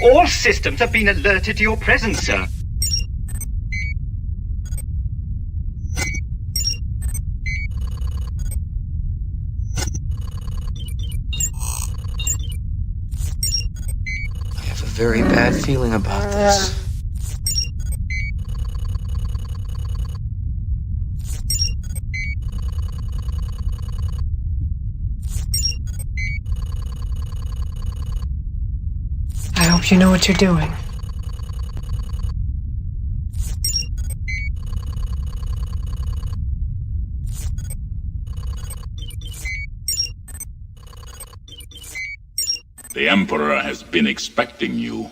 All systems have been alerted to your presence, sir. I have a very bad feeling about this. I hope you know what you're doing. The Emperor has been expecting you.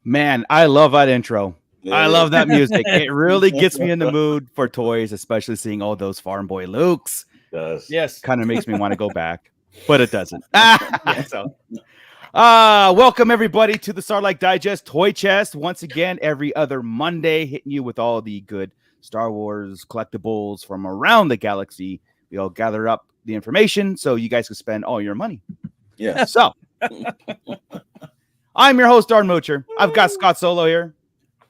Man, I love that intro. Yeah. I love that music. It really gets me in the mood for toys, especially seeing all those Farm Boy Lukes. Yes. Kind of makes me want to go back, but it doesn't. Welcome everybody to the Starlight Digest Toy Chest. Once again, every other Monday, hitting you with all the good Star Wars collectibles from around the galaxy. We all gather up the information so you guys can spend all your money. Yeah. So I'm your host, Darn Moocher. I've got Scott Solo here.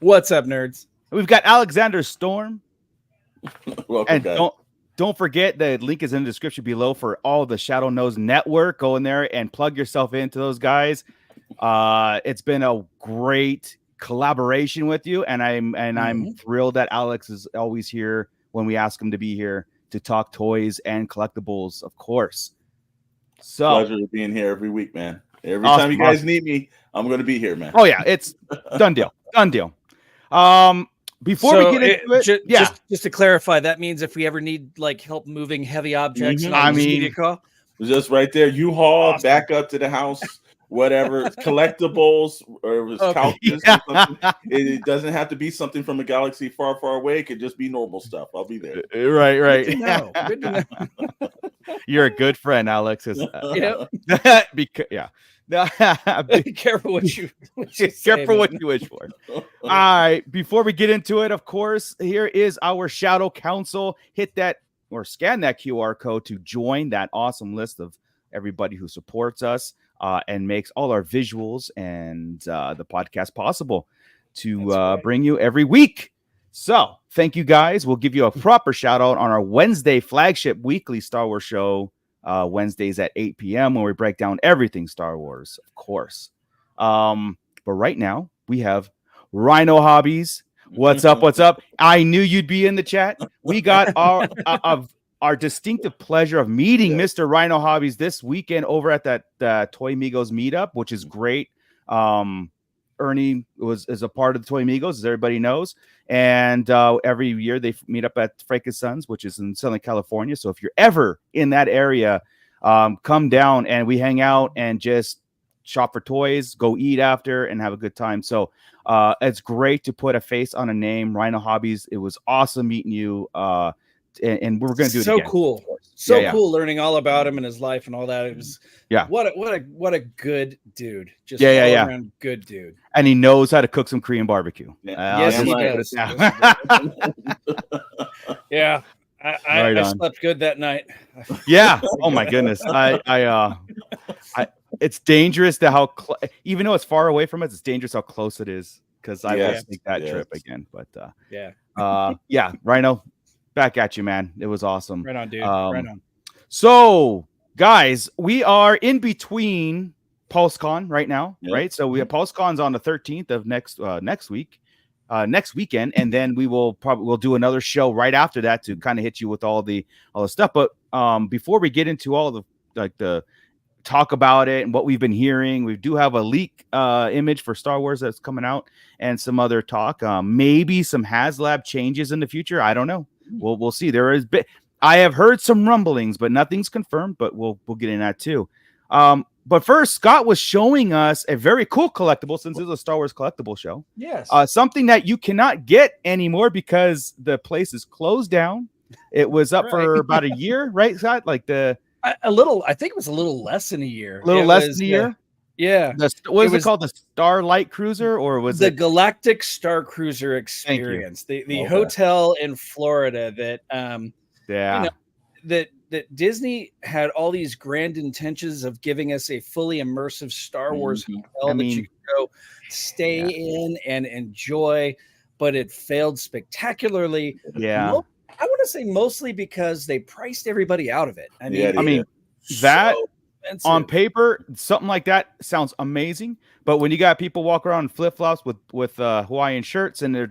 What's up, nerds? We've got Alexander Storm. Welcome, and guys. Don't forget, the link is in the description below for all the Shadow Nose Network. Go in there and plug yourself into those guys. It's been a great collaboration with you, and I'm thrilled that Alex is always here when we ask him to be here to talk toys and collectibles, of course. So pleasure being here every week, man. Every time you guys need me, I'm going to be here, man. Oh yeah, it's done deal. Done deal. Before we get into it, just to clarify, that means if we ever need like help moving heavy objects, just right there, U-Haul, back up to the house, whatever, collectibles or couches. Or it doesn't have to be something from a galaxy far, far away. It could just be normal stuff. I'll be there. Right. Good to know. You're a good friend, Alex. Be careful what you careful what you wish for. All right, before we get into it, of course, here is our Shadow Council. Hit that or scan that QR code to join that awesome list of everybody who supports us and makes all our visuals and the podcast possible to bring you every week. So thank you guys. We'll give you a proper shout out on our Wednesday flagship weekly Star Wars show. Wednesdays at 8 p.m. when we break down everything Star Wars, of course. But right now we have Rhino Hobbies. What's up? What's up? I knew you'd be in the chat. We got our distinctive pleasure of meeting Mr. Rhino Hobbies this weekend over at that Toy Migos meetup, which is great. Ernie is a part of the Toy Migos, as everybody knows. And every year they meet up at Franken's Sons, which is in Southern California. So if you're ever in that area, come down and we hang out and just shop for toys, go eat after, and have a good time. So it's great to put a face on a name. Rhino Hobbies, it was awesome meeting you. And we're going to do it again. Cool. So cool learning all about him and his life and all that. It was what a good dude. Just all around good dude. And he knows how to cook some Korean barbecue. Yes, he does. Yeah. I slept good that night. Yeah. Oh my goodness. It's dangerous to how even though it's far away from us, it's dangerous how close it is. Because I will make that trip again. But Rhino, back at you, man. It was awesome. Right on, dude. Right on. So guys, we are in between Pulse Con right now, right? So we have Pulse Con's on the 13th of next weekend, and then we'll do another show right after that to kind of hit you with all the stuff. But before we get into all the talk about it and what we've been hearing, we do have a leak image for Star Wars that's coming out and some other talk. Maybe some HasLab changes in the future. I don't know. We'll see. I have heard some rumblings, but nothing's confirmed. But we'll get in that too. But first, Scott was showing us a very cool collectible, since it's a Star Wars collectible show. Yes. Something that you cannot get anymore because the place is closed down. It was up for about a year, right, Scott? Like I think it was a little less than a year. Than a year? Yeah. What is it called? The Starlight Cruiser, or was the Galactic Star Cruiser Experience? The hotel in Florida that that Disney had all these grand intentions of giving us a fully immersive Star Wars hotel that you could go stay in and enjoy, but it failed spectacularly. Yeah. I want to say mostly because they priced everybody out of it. That on paper, something like that sounds amazing, but when you got people walk around in flip flops with Hawaiian shirts, and they don't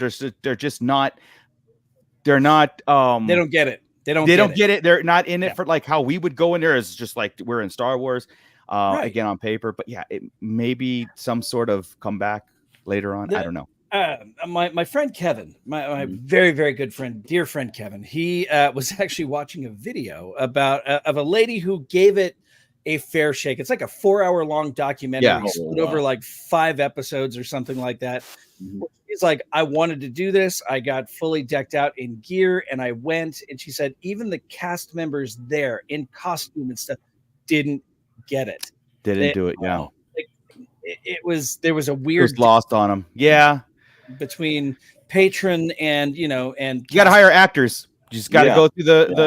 get it. They don't get it. They're not in it for like how we would go in there as just like we're in Star Wars again on paper. But yeah, it may be some sort of comeback later on. I don't know. My friend Kevin, my very, very good friend, dear friend Kevin, he was actually watching a video about of a lady who gave it a fair shake. It's like a 4-hour-long documentary split over like 5 episodes or something like that. He's like, I wanted to do this. I got fully decked out in gear, and I went. And she said even the cast members there in costume and stuff didn't get it. Didn't do it. Yeah. There was a weird. It was lost on them. Yeah. Between patron and you got to hire actors. You just got to go through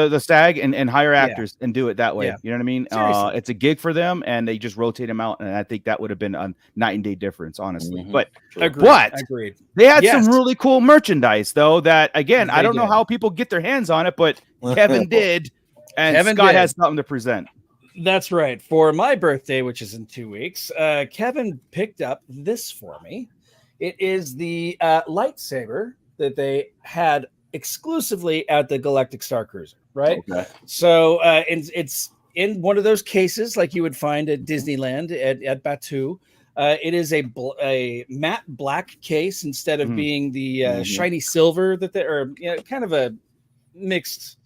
the SAG and hire actors and do it that way. You know what I mean? It's a gig for them, and they just rotate them out. And I think that would have been a night and day difference, honestly. But agreed. They had some really cool merchandise, though. That again, I don't know how people get their hands on it, but Kevin did, and Scott has something to present. That's right. For my birthday, which is in 2 weeks, Kevin picked up this for me. It is the lightsaber that they had exclusively at the Galactic Star Cruiser, right? Okay. So it's in one of those cases like you would find at Disneyland at Batuu. It is a matte black case instead of being the shiny silver kind of a mixed,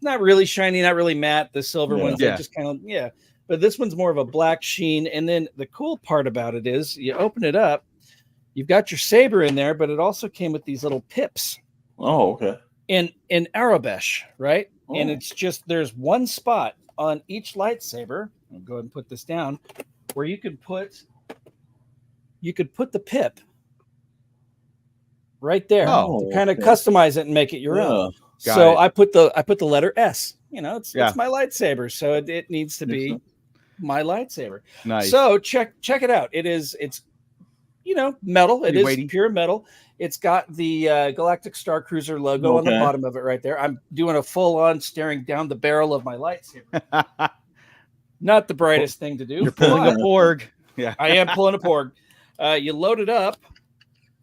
not really shiny, not really matte. The silver ones that just kind of but this one's more of a black sheen. And then the cool part about it is you open it up, you've got your saber in there, but it also came with these little pips. Oh, okay. In Arabesh, right? Oh. And it's just there's one spot on each lightsaber. I'll go ahead and put this down where you could put the pip right there to kind of customize it and make it your own. So I put the letter S. It's my lightsaber, so it needs to be my lightsaber. Nice. So check it out. It's metal. It is pure metal. It's got the Galactic Star Cruiser logo on the bottom of it right there. I'm doing a full-on staring down the barrel of my lightsaber. Not the brightest thing to do. You're pulling a porg. Yeah, I am pulling a porg. You load it up.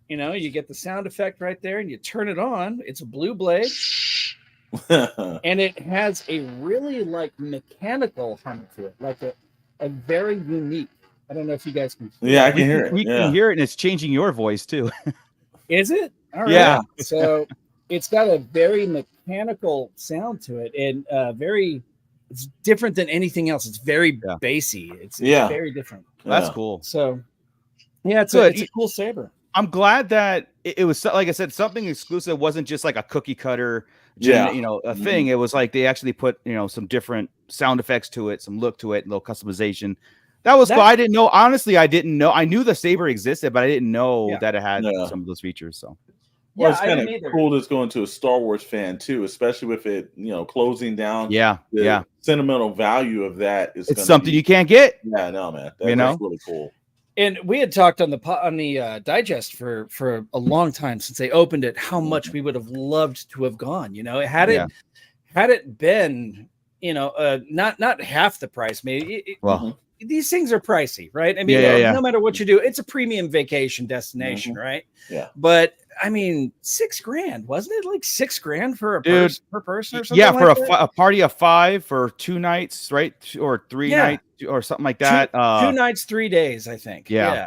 You get the sound effect right there, and you turn it on. It's a blue blade. And it has a really mechanical hum to it, like a very unique. I don't know if you guys can. I can hear it. We can hear it, and it's changing your voice too. Is it? All right. Yeah. So it's got a very mechanical sound to it, and it's different than anything else. It's very bassy. It's very different. That's cool. So it's a cool saber. I'm glad that it was, like I said, something exclusive. It wasn't just like a cookie cutter, thing. It was like they actually put, some different sound effects to it, some look to it, a little customization. That was cool. I didn't know. Honestly, I didn't know. I knew the saber existed, but I didn't know that it had some of those features. So, it's kind of cool that's going to a Star Wars fan too, especially with it, closing down. The sentimental value of that is something you can't get. Yeah, no, man. That's really cool. And we had talked on the digest for a long time since they opened it, how much we would have loved to have gone. Had it been not half the price. Maybe Well, these things are pricey, right? I mean, no matter what you do, it's a premium vacation destination, right? Yeah. But I mean, $6,000, wasn't it? Like $6,000 for per person or something? Yeah, for like a party of 5 for 2 nights, right? Or 3 nights or something like that. 2 nights, 3 days, I think. Yeah.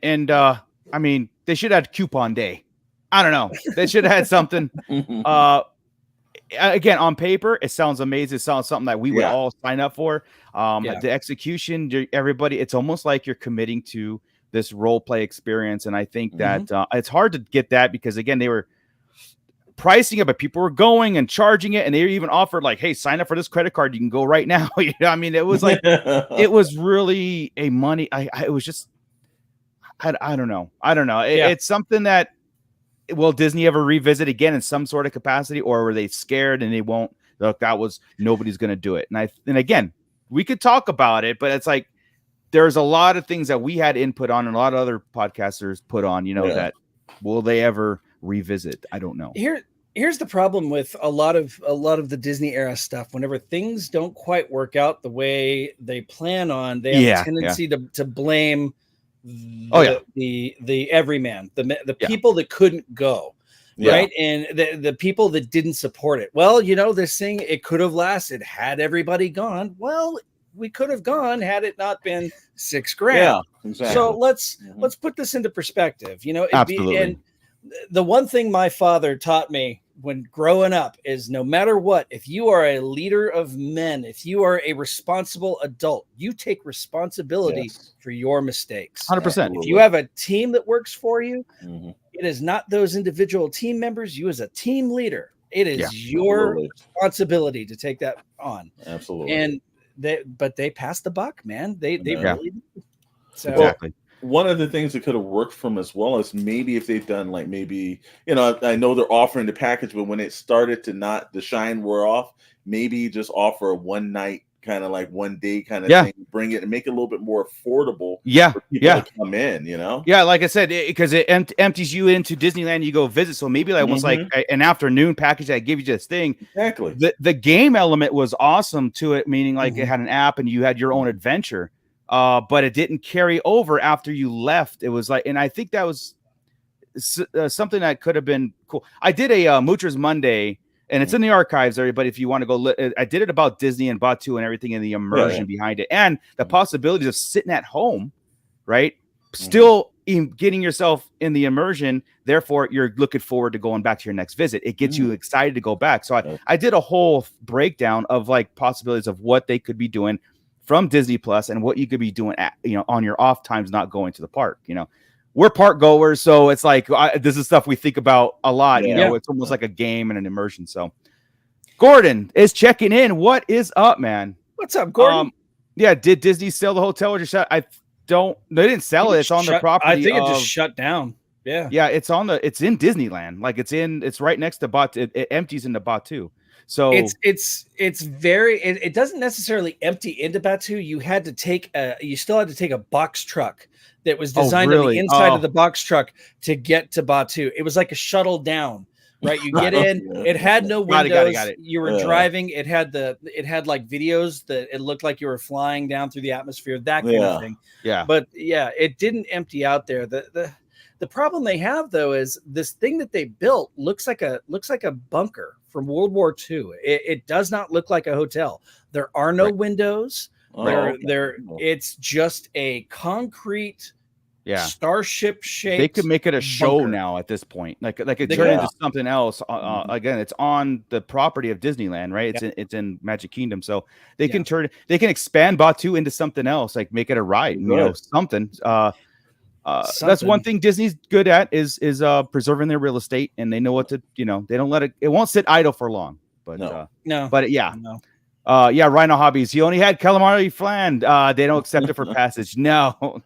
And I mean, they should have had coupon day. I don't know. They should have had something. Again, on paper, it sounds amazing. It sounds something that we would all sign up for. The execution, everybody, it's almost like you're committing to this role play experience. And I think that it's hard to get that because, again, they were pricing it, but people were going and charging it. And they even offered like, hey, sign up for this credit card. You can go right now. You know, I mean, it was like, it was really a money. It was just, I don't know. It's something that, will Disney ever revisit again in some sort of capacity, or were they scared and they won't? Look, nobody's going to do it. And again, we could talk about it, but it's like there's a lot of things that we had input on and a lot of other podcasters put on, that will they ever revisit? I don't know. Here's the problem with a lot of the Disney era stuff. Whenever things don't quite work out the way they plan on, they have a tendency to blame the everyman, the people that couldn't go, right? And the people that didn't support it. Well, this thing, it could have lasted had everybody gone. Well, we could have gone had it not been $6,000. Yeah, exactly. So let's put this into perspective. Absolutely. And the one thing my father taught me when growing up is no matter what, if you are a leader of men, if you are a responsible adult, you take responsibility for your mistakes. 100%. If you have a team that works for you, it is not those individual team members. You as a team leader, it is your responsibility to take that on. Absolutely. And they passed the buck, man. They really did. So exactly. One of the things that could have worked for them as well is maybe if they've done like I know they're offering the package, but when it started to the shine wore off, maybe just offer a one night kind of like 1 day kind of thing, bring it and make it a little bit more affordable for people to come in, Yeah, like I said, because it empties you into Disneyland, you go visit. So maybe like almost like an afternoon package that gives you this thing. Exactly. The game element was awesome to it, meaning like it had an app and you had your own adventure. But it didn't carry over after you left. It was like, and I think that was something that could have been cool. I did a Moochers Monday, and it's in the archives, everybody. If you want to go, I did it about Disney and Batu and everything, and the immersion behind it, and the possibilities of sitting at home, right? Still getting yourself in the immersion. Therefore, you're looking forward to going back to your next visit. It gets you excited to go back. So I did a whole breakdown of like possibilities of what they could be doing from Disney Plus and what you could be doing on your off times, not going to the park. We're park goers, so it's like this is stuff we think about a lot. It's almost like a game and an immersion. So Gordon is checking in. What is up, man? What's up, Gordon? Did Disney sell the hotel or just shut? They didn't sell it. It's on the property. I think it just shut down. Yeah, it's in Disneyland. Like it's right next to Batu. It empties into Batu. So it's very, it doesn't necessarily empty into Batu. You still had to take a box truck that was designed on the inside of the box truck to get to Batu. It was like a shuttle down, right? You get in, it had no windows. Got it. You were driving. It had like videos that it looked like you were flying down through the atmosphere, that kind of thing. Yeah. But it didn't empty out there. The problem they have though is this thing that they built looks like a bunker from World War II. It does not look like a hotel. There are no windows. It's just a concrete starship shape. They could make it a show now at this point. Like it turned into something else. Again, it's on the property of Disneyland, right? It's in Magic Kingdom. So they can expand Batu into something else, like make it a ride, something. That's one thing Disney's good at is preserving their real estate, and they know what to, they don't let it won't sit idle for long. But Rhino Hobbies, you only had calamari flan. They don't accept it for passage. No.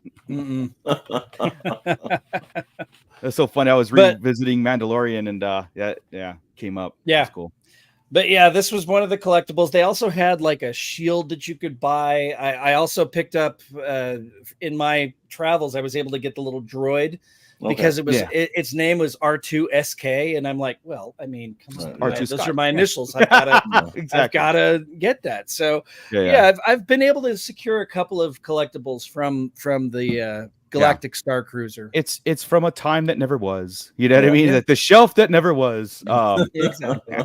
That's so funny. I was revisiting Mandalorian and came up. Yeah. That's cool. But this was one of the collectibles. They also had like a shield that you could buy. I also picked up in my travels, I was able to get the little droid because it was Yeah. its name was R2SK, and I'm like, well, I mean, come on, R2 those Scott. are my initials. I've got to Exactly. I've got to get that. So I've been able to secure a couple of collectibles from the Galactic Star Cruiser. It's from a time that never was. You know what I mean? That the shelf that never was. Exactly.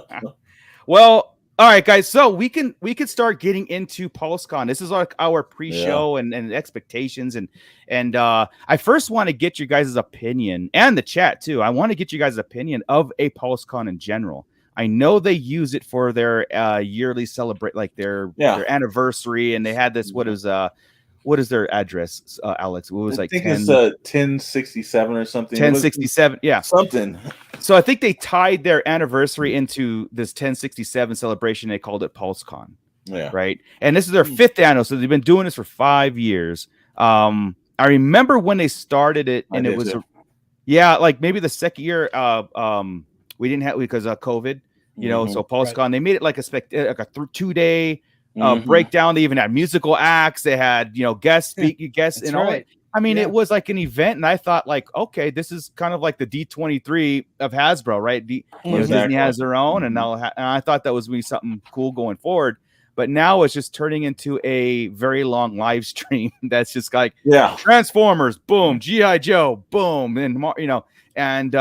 Well, all right, guys. So we can start getting into PulseCon. This is like our pre-show and expectations, and I first want to get you guys' opinion and the chat too. I want to get you guys' opinion of a PulseCon in general. I know they use it for their yearly celebrate, like their anniversary, and they had this. What is their address, Alex? What was I like? think it's 1067 or something. 1067, yeah, something. So I think they tied their anniversary into this 1067 celebration. They called it PulseCon. Yeah. Right. And this is their 5th annual. So they've been doing this for 5 years. I remember when they started it, and it was, like maybe the second year. We didn't have because of COVID, you know. So PulseCon, they made it like a 2-day breakdown. They even had musical acts. They had guests and all that. I mean, it was like an event, and I thought, like, okay, this is kind of like the D23 of Hasbro, right? Disney has their own, and I thought that was going to be something cool going forward. But now it's just turning into a very long live stream that's just like Transformers, boom, G.I. Joe, boom, and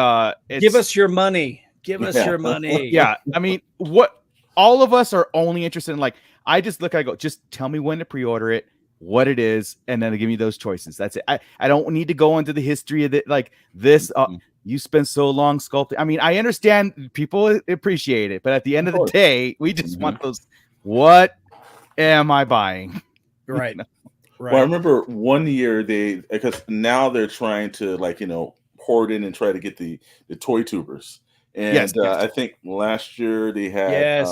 give us your money. Give us your money. Yeah, I mean, what all of us are only interested in, like, I just look, I go, just tell me when to pre-order it, what it is, and then give me those choices. That's it. I don't need to go into the history of it, like this. You spend so long sculpting. I mean, I understand people appreciate it, but at the end of the day, we just want those. What am I buying? Right. Well, I remember one year because now they're trying to hoard in and try to get the toy tubers. And I think last year they had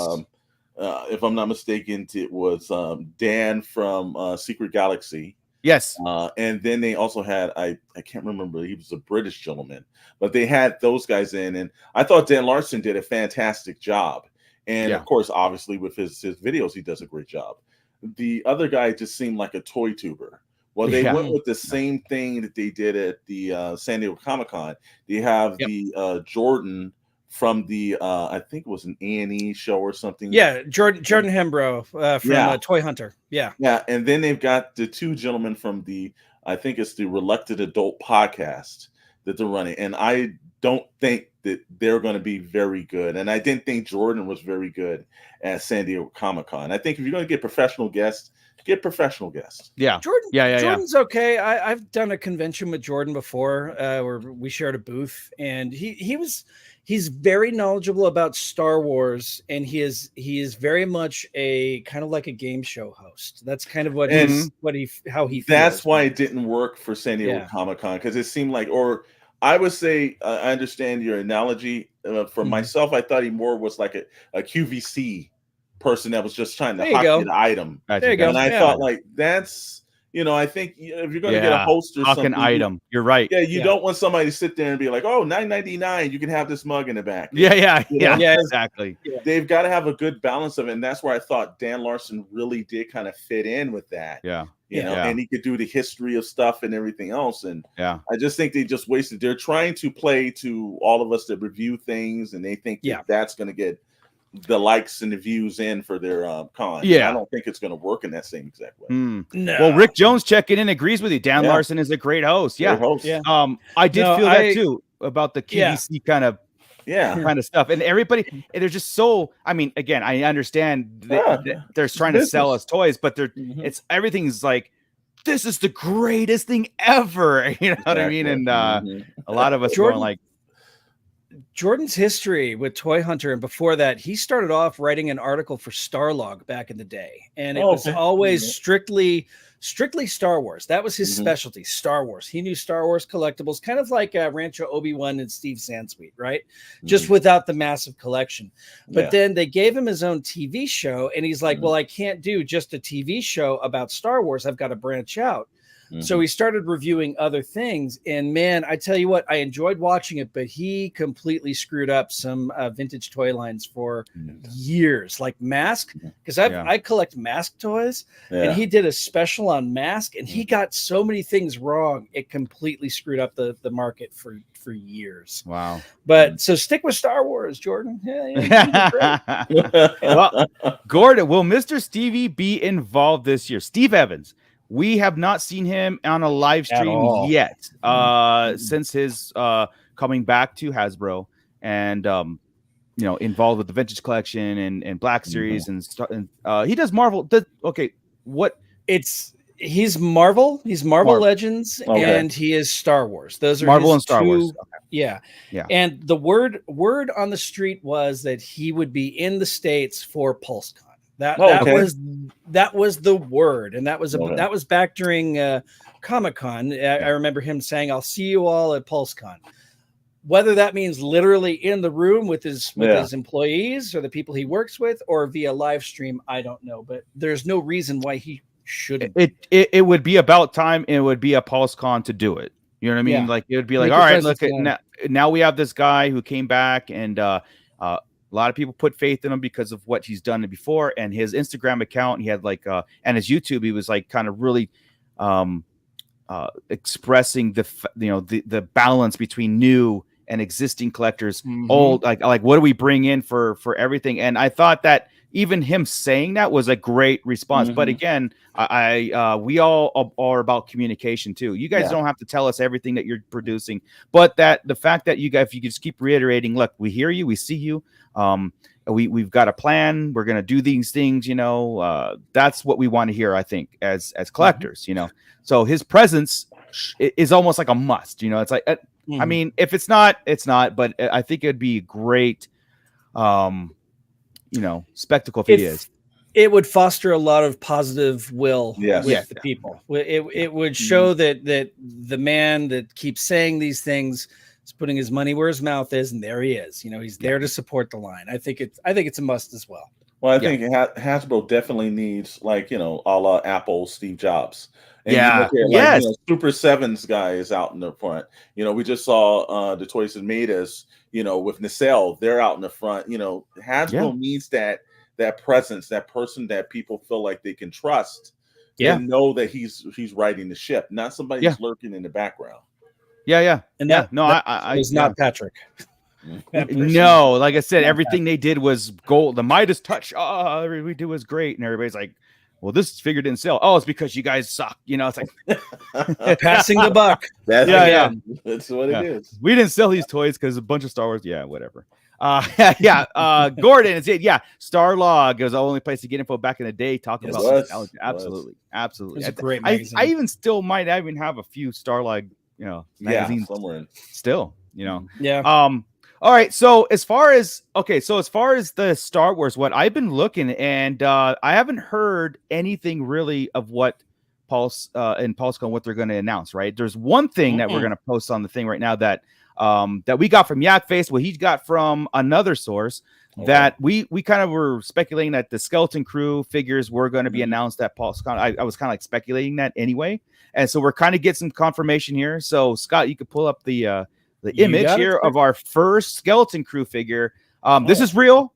if I'm not mistaken, it was Dan from Secret Galaxy. Yes. And then they also had, I can't remember, he was a British gentleman, but they had those guys in. And I thought Dan Larson did a fantastic job. And of course, obviously with his videos, he does a great job. The other guy just seemed like a toy tuber. Well, they went with the same thing that they did at the San Diego Comic-Con. They have the Jordan from the I think it was an A&E show or something. Yeah, Jordan Hembrow from Toy Hunter. Yeah. And then they've got the two gentlemen from I think it's the Reluctant Adult podcast that they're running. And I don't think that they're going to be very good. And I didn't think Jordan was very good at San Diego Comic-Con. I think if you're going to get professional guests, get professional guests. Yeah. Jordan. Jordan's okay. I've done a convention with Jordan before where we shared a booth, and he's very knowledgeable about Star Wars, and he is very much a kind of like a game show host. That's kind of how he feels. That's why it didn't work for San Diego Comic-Con, because it seemed like, or I would say, I understand your analogy. For myself, I thought he more was like a QVC person that was just trying to hockey the item. There you go. And I thought, like, that's, I think if you're going to get a host or something, item, you're right. Yeah, you don't want somebody to sit there and be like, oh, $9.99, you can have this mug in the back. Yeah, exactly. They've got to have a good balance of it, and that's where I thought Dan Larson really did kind of fit in with that. And he could do the history of stuff and everything else. And I just think they just wasted. They're trying to play to all of us that review things, and they think that's going to get the likes and the views in for their con. I don't think it's going to work in that same exact way. No. Well, Rick Jones checking in agrees with you. Dan Larson is a great host. Great host. I did feel that too about the QVC kind of stuff, and everybody. And they're just so. I mean, again, I understand they're trying to sell us toys, but it's everything's like, this is the greatest thing ever. You know what I mean? And a lot of us going like. Jordan's history with Toy Hunter, and before that, he started off writing an article for Starlog back in the day, and it was always strictly Star Wars. That was his specialty, Star Wars. He knew Star Wars collectibles, kind of like Rancho Obi-Wan and Steve Sansweet, right? Just without the massive collection. But then they gave him his own TV show, and he's like, well, I can't do just a TV show about Star Wars. I've got to branch out. So he started reviewing other things, and man, I tell you what, I enjoyed watching it, but he completely screwed up some vintage toy lines for years, like Mask, because I collect Mask toys, and he did a special on Mask, and he got so many things wrong, it completely screwed up the market for years. Wow. But so stick with Star Wars, Jordan. Yeah. Well, Gordon, will Mr. Stevie be involved this year? Steve Evans. We have not seen him on a live stream yet since his coming back to Hasbro and involved with the vintage collection and Black Series and he does Marvel. He's Marvel Legends and he is Star Wars. Those are Marvel his and Star Wars. Okay. Yeah. And the word on the street was that he would be in the States for Pulse Con. That was the word, and that was back during Comic-Con. I remember him saying, "I'll see you all at Pulse Con." Whether that means literally in the room with his employees or the people he works with, or via live stream, I don't know. But there's no reason why he shouldn't. It would be about time. It would be a Pulse Con to do it. You know what I mean? Yeah. Like it would be like, all right, look at now we have this guy who came back and a lot of people put faith in him because of what he's done before, and his Instagram account. He had and his YouTube. He was like kind of really expressing the balance between new and existing collectors. Old, like what do we bring in for everything? And I thought that even him saying that was a great response. But again, we all are about communication too. You guys don't have to tell us everything that you're producing, but that the fact that you guys, if you just keep reiterating, look, we hear you, we see you. We've got a plan. We're going to do these things, that's what we want to hear, I think, as collectors, so his presence is almost like a must, it's like, I mean, if it's not, it's not, but I think it'd be great, spectacle if it is. It would foster a lot of positive will with the people. It would show that the man that keeps saying these things is putting his money where his mouth is, and there he is. He's there to support the line. I think it's a must as well. Well, I think Hasbro definitely needs, like, a la Apple, Steve Jobs. And Super Sevens guy is out in the front. We just saw the Toys and Madas, with Nacelle. They're out in the front. Hasbro needs that presence, that person that people feel like they can trust and know that he's riding the ship, not somebody who's lurking in the background. And I was not Patrick. No, like I said, everything they did was gold. The Midas touch, we did was great, and everybody's like, well, this figure didn't sell. Oh, it's because you guys suck. It's like passing the buck. That's what it is. We didn't sell these toys because a bunch of Star Wars. Yeah, whatever. Gordon is it. Yeah, Starlog was the only place to get info back in the day. Talking about absolutely. It's a great magazine. I even still might even have a few Starlog, magazines somewhere still. Yeah. All right. So as far as the Star Wars, what I've been looking, and I haven't heard anything really of what Pulse and PulseCon, what they're going to announce. Right. There's one thing that we're going to post on the thing right now that we got from Yak Face. Well, he got from another source that we kind of were speculating that the Skeleton Crew figures were going to be announced at PulseCon. I was kind of like speculating that anyway. And so we're kind of getting some confirmation here. So Scott, you could pull up the image here of our first Skeleton Crew figure. This is real.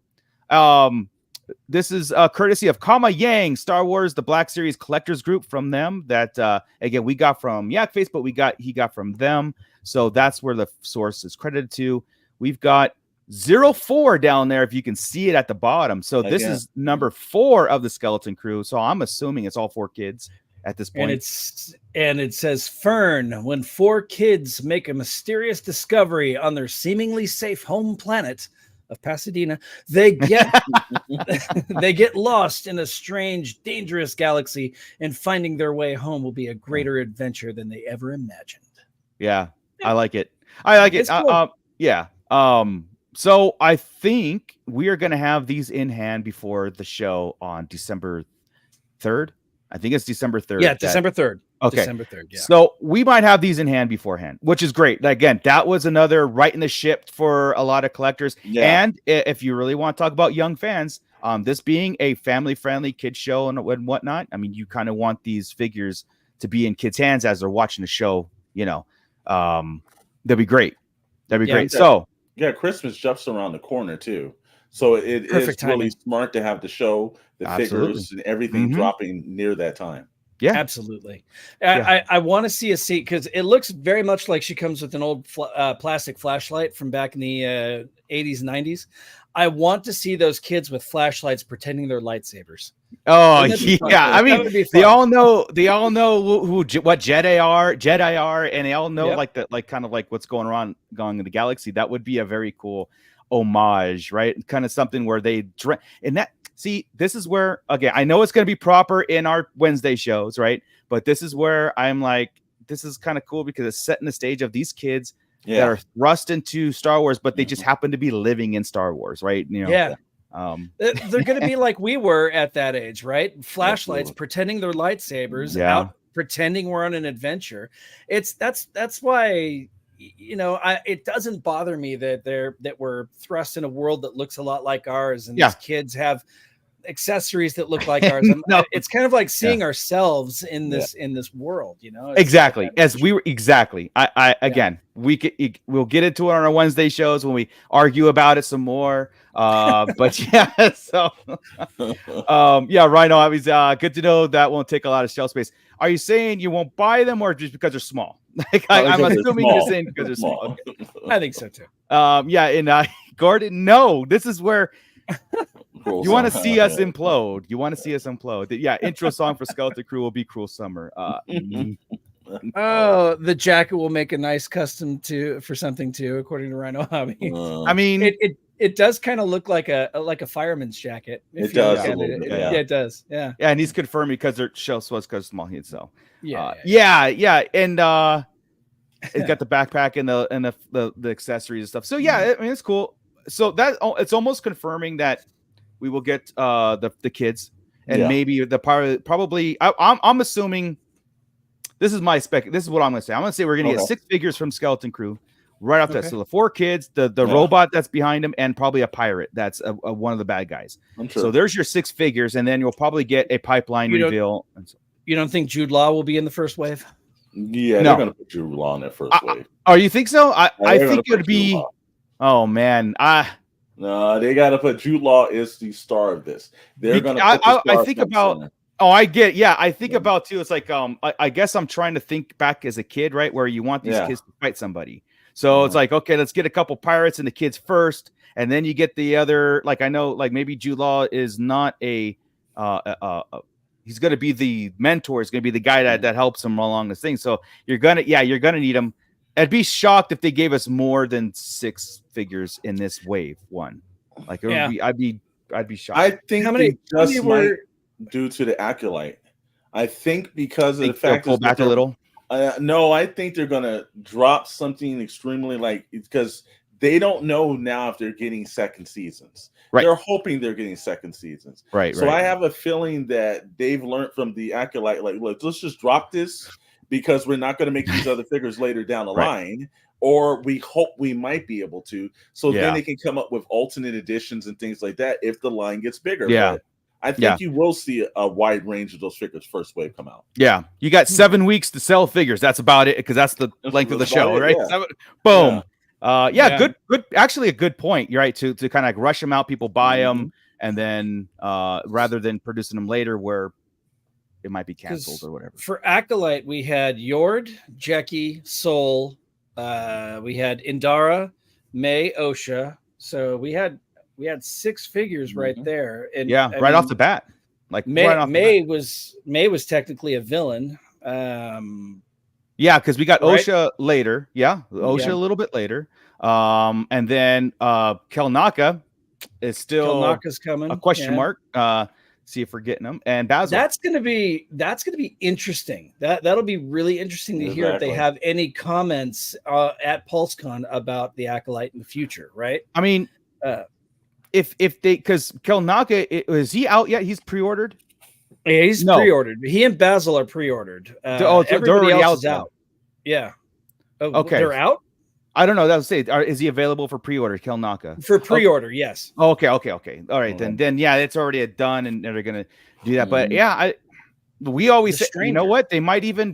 This is courtesy of Kama Yang, Star Wars, the Black Series Collectors Group, from them. That again we got from Yak Face, but he got from them. So that's where the source is credited to. We've got 04 down there, if you can see it at the bottom. So this is number 4 of the Skeleton Crew. So I'm assuming it's all 4 kids at this point. And it says, Fern, when 4 kids make a mysterious discovery on their seemingly safe home planet of Pasadena, they get they get lost in a strange, dangerous galaxy, and finding their way home will be a greater adventure than they ever imagined. Yeah, I like it. I like it. Cool. So I think we are going to have these in hand before the show on December 3rd. I think it's December 3rd. Yeah, December 3rd. Okay. December 3rd, yeah. So we might have these in hand beforehand, which is great. Again, that was another right in the ship for a lot of collectors. Yeah. And if you really want to talk about young fans, this being a family-friendly kid show and whatnot, I mean, you kind of want these figures to be in kids' hands as they're watching the show, that'd be great. That'd be great. So Christmas jumps around the corner too. So it is really smart to have the show, the figures, and everything dropping near that time. Yeah, absolutely. I want to see a seat because it looks very much like she comes with an old plastic flashlight from back in the 80s, 90s. I want to see those kids with flashlights pretending they're lightsabers. Oh yeah, I mean, they all know what Jedi are, and they all know kind of what's going on in the galaxy. That would be a very cool homage, right? Kind of something where they this is where, again, I know it's going to be proper in our Wednesday shows, right? But this is where I'm like, this is kind of cool because it's setting the stage of these kids that are thrust into Star Wars, but they just happen to be living in Star Wars, right? They're going to be like we were at that age, right? Flashlights, pretending they're lightsabers, out pretending we're on an adventure. That's why, it doesn't bother me that we're thrust in a world that looks a lot like ours, and these kids have accessories that look like ours. It's kind of like seeing ourselves in this world, exactly as we were. Exactly. Again, we'll get into it on our Wednesday shows when we argue about it some more. But so Rhino, I was good to know that won't take a lot of shelf space. Are you saying you won't buy them, or just because they're small? I'm assuming you're saying because they're small. Okay. I think so too. And Gordon, no, this is where you want to see us implode. Yeah, intro song for Skeleton Crew will be Cruel Summer. The jacket will make a nice custom for something too, according to Rhino Hobby. I mean, it does kind of look like a fireman's jacket. It does. It does. Yeah. Yeah, and he's confirming because their shelf was because small heat. So and it's got the backpack and the accessories and stuff. So I mean, it's cool. So that it's almost confirming that we will get the kids and maybe probably I'm assuming this is my spec. This is what I'm going to say. I'm going to say we're going to get 6 figures from Skeleton Crew right off that. So the 4 kids, the robot that's behind him, and probably a pirate that's one of the bad guys. So there's your 6 figures, and then you'll probably get a pipeline reveal. You don't think Jude Law will be in the first wave? Yeah, they're going to put Jude Law in that first wave. Oh, you think so? I think it would be. Oh man, no, they got to put Jude Law is the star of this. They're going to. I think about. Center. Oh, I get. Yeah, I think about too. It's like I guess I'm trying to think back as a kid, right, where you want these kids to fight somebody. So it's like, okay, let's get a couple pirates and the kids first, and then you get the other. Like I know, like maybe Jude Law is not a. He's going to be the mentor. He's going to be the guy that helps him along this thing. So you're gonna need him. I'd be shocked if they gave us more than 6 figures in this wave one. Like it would be, I'd be shocked. I think how many might due to the Acolyte. I think because of the fact pull back a little. No, I think they're gonna drop something extremely because they don't know now if they're getting second seasons. Right. They're hoping they're getting second seasons. Right. So I have a feeling that they've learned from the Acolyte. Like, look, let's just drop this. Because we're not going to make these other figures later down the line, or we hope we might be able to. So then they can come up with alternate editions and things like that if the line gets bigger. Yeah. But I think you will see a wide range of those figures first wave come out. Yeah. You got 7 weeks to sell figures. That's about it because that's the length of the show, right? Yeah. Boom. Good. Actually, a good point. You're right. To kind of rush them out, people buy them, and then rather than producing them later where it might be canceled or whatever. For Acolyte, we had Yord, Jeki, Sol. We had Indara, May, Osha. So we had 6 figures right there. And off the bat. Like May was technically a villain. Because we got Osha later. Yeah, Osha a little bit later. And then Kelnaka is still Kelnaka's coming. A question mark. See if we're getting them, and Basil. That's gonna be interesting. That'll be really interesting to hear if they have any comments at Pulse Con about the Acolyte in the future, right? I mean, if they because Kelnaka is he out yet? He's pre-ordered. Yeah, he's pre-ordered. He and Basil are pre-ordered. They're already out. Yeah. Oh, okay, they're out. I don't know. That was say, is he available for pre-order, Kelnaka? For pre-order, yes. Okay. All right, then it's already done, and they're gonna do that. But we always The say, you know Stranger. what? They might even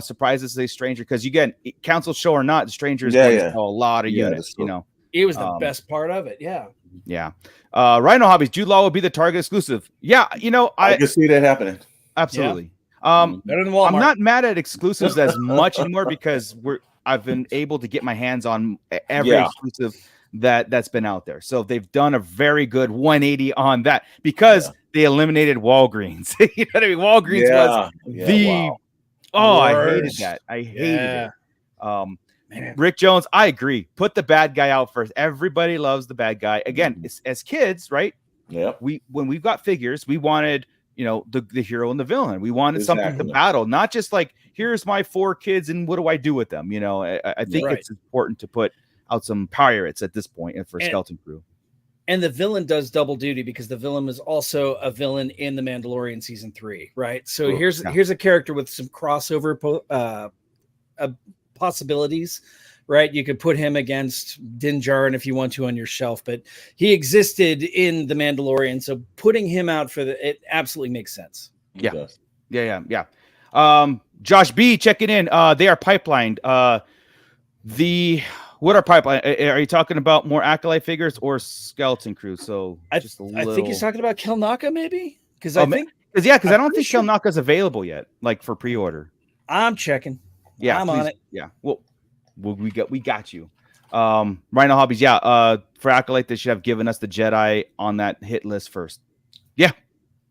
surprise us as a Stranger, because again, council show or not, the Stranger is going to sell a lot of units. that's You true. know, It was the best part of it. Yeah. yeah. Rhino Hobbies, Jude Law will be the Target exclusive. Yeah, you know, I can see that happening. absolutely. Better than Walmart. I'm not mad at exclusives as much anymore, because I've been able to get my hands on every exclusive that's been out there. So they've done a very good 180 on that, because they eliminated Walgreens. You know what I mean? Walgreens was I hated that. I hated it. Rick Jones, I agree. Put the bad guy out first. Everybody loves the bad guy. Again, as kids, right? Yeah. When we've got figures, we wanted, you know, the hero and the villain. We wanted something to battle, not just like, here's my 4 kids and what do I do with them? You know, I think it's important to put out some pirates at this point and for Skeleton Crew. And the villain does double duty, because the villain was also a villain in The Mandalorian season 3, right? So here's a character with some crossover possibilities, right? You could put him against Din Djarin if you want to on your shelf, but he existed in The Mandalorian, so putting him out for it absolutely makes sense. Yeah. Josh B checking in. They are pipelined. What are pipeline? Are you talking about more Acolyte figures or Skeleton Crew? So I think he's talking about Kelnaka, maybe, because I don't think Kelnaka's available yet, like for pre-order. I'm checking. Yeah, I'm on it. Yeah, well, we got you. Rhino Hobbies. Yeah, for Acolyte, they should have given us the Jedi on that hit list first. Yeah.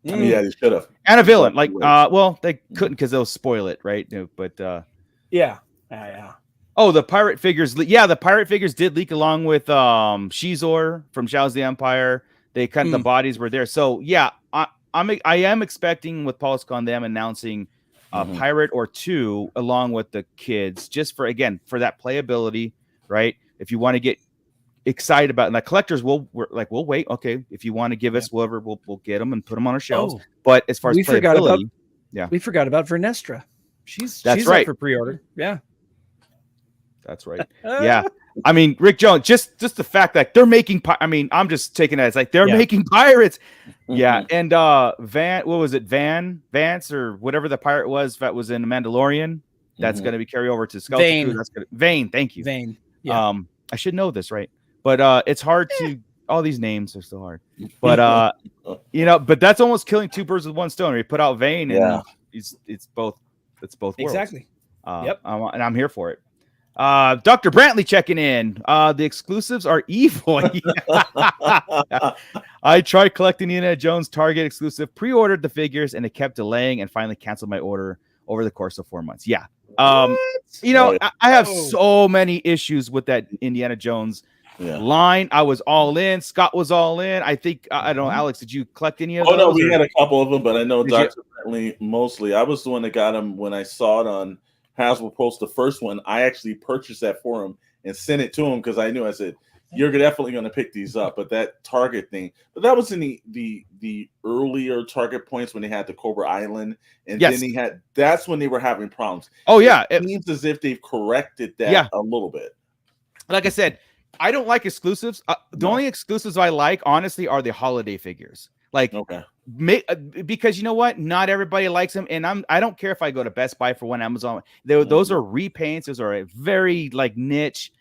I mean, they should have. And a villain, like, well, they couldn't because they'll spoil it, right? But yeah. Oh, the pirate figures. Yeah, the pirate figures did leak along with Shizor from Shadows of the Empire. They kind of the bodies were there. So yeah, I am expecting with Pulse Con them announcing a pirate or 2 along with the kids, just for that playability, right? If you want to get excited about it, and the collectors we'll wait. Okay, if you want to give us whatever, we'll get them and put them on our shelves. But as far as playability, we forgot about Vernestra. She's right up for pre-order. Yeah. That's right. Yeah. I mean, Rick Jones, just the fact that they're making, I'm just taking it as like they're making pirates. Yeah. And Vance or whatever the pirate was that was in The Mandalorian, that's going to be carry over to Skeleton Crew. That's Vane. Thank you. Vane. Yeah. I should know this, right? But it's hard to, all these names are so hard. But you know, but that's almost killing 2 birds with one stone. You put out Vane and it's both worlds. Exactly. And I'm here for it. Dr. Brantley checking in. The exclusives are evil. I tried collecting the Indiana Jones Target exclusive, pre-ordered the figures, and it kept delaying and finally canceled my order over the course of 4 months. Yeah. You know, I have so many issues with that Indiana Jones line. I was all in. Scott was all in. I think, I don't know, Alex, did you collect any of those? No, we had a couple of them, but I know Dr. Brantley mostly. I was the one that got them when I saw it on Hasbro Pulse, the first one. I actually purchased that for him and sent it to him because I knew, I said, you're definitely going to pick these up. But that Target thing, but that was in the earlier Target points when they had the Cobra Island, and then that's when they were having problems. Oh yeah, it seems as if they've corrected that a little bit. Like I said, I don't like exclusives. The only exclusives I like, honestly, are the holiday figures. Like, because you know what, not everybody likes them, and I don't care if I go to Best Buy for one Amazon. Those are repaints. Those are a very like niche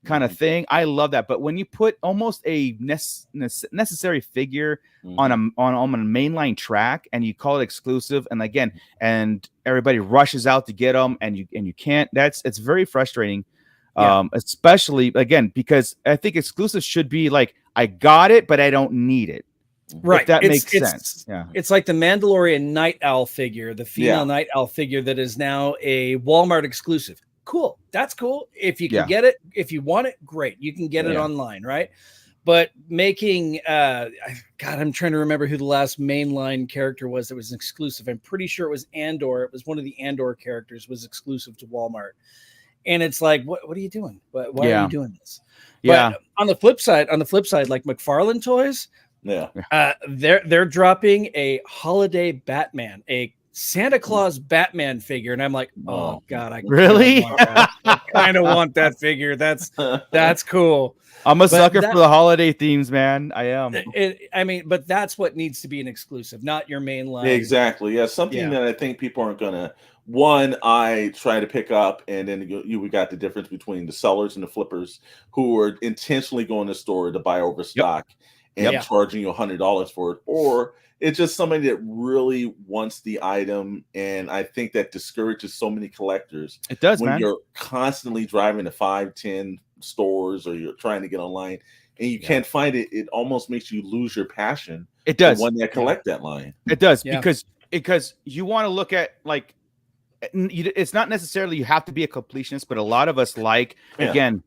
kind of thing. I love that. But when you put almost a necessary figure on a mainline track and you call it exclusive, and everybody rushes out to get them, and you can't. It's very frustrating. Especially again because I think exclusives should be like, I got it, but I don't need it. Right, if that makes sense. Yeah, it's like the Mandalorian Night Owl figure, the female Night Owl figure that is now a Walmart exclusive. Cool, that's cool. If you can get it, if you want it, great. You can get it online, right? But making, God, I'm trying to remember who the last mainline character was that was exclusive. I'm pretty sure it was Andor. It was one of the Andor characters was exclusive to Walmart. And it's like, what are you doing? Why are you doing this? Yeah. But on the flip side, like McFarlane Toys, they're dropping a holiday Batman, a Santa Claus Batman figure, and I'm like, oh god, I really kind of want that figure. That's cool. I'm a sucker for the holiday themes, man. I am. I mean, but that's what needs to be an exclusive, not your main line. Exactly. Yeah, something that I think people aren't gonna. One, I try to pick up, and then we got the difference between the sellers and the flippers who are intentionally going to the store to buy overstock and charging you $100 for it, or it's just somebody that really wants the item, and I think that discourages so many collectors. It does, when man. You're constantly driving to 5-10 stores, or you're trying to get online, and you can't find it. It almost makes you lose your passion. It does. When they collect that line, it does because you want to look at like. It's not necessarily you have to be a completionist, but a lot of us like again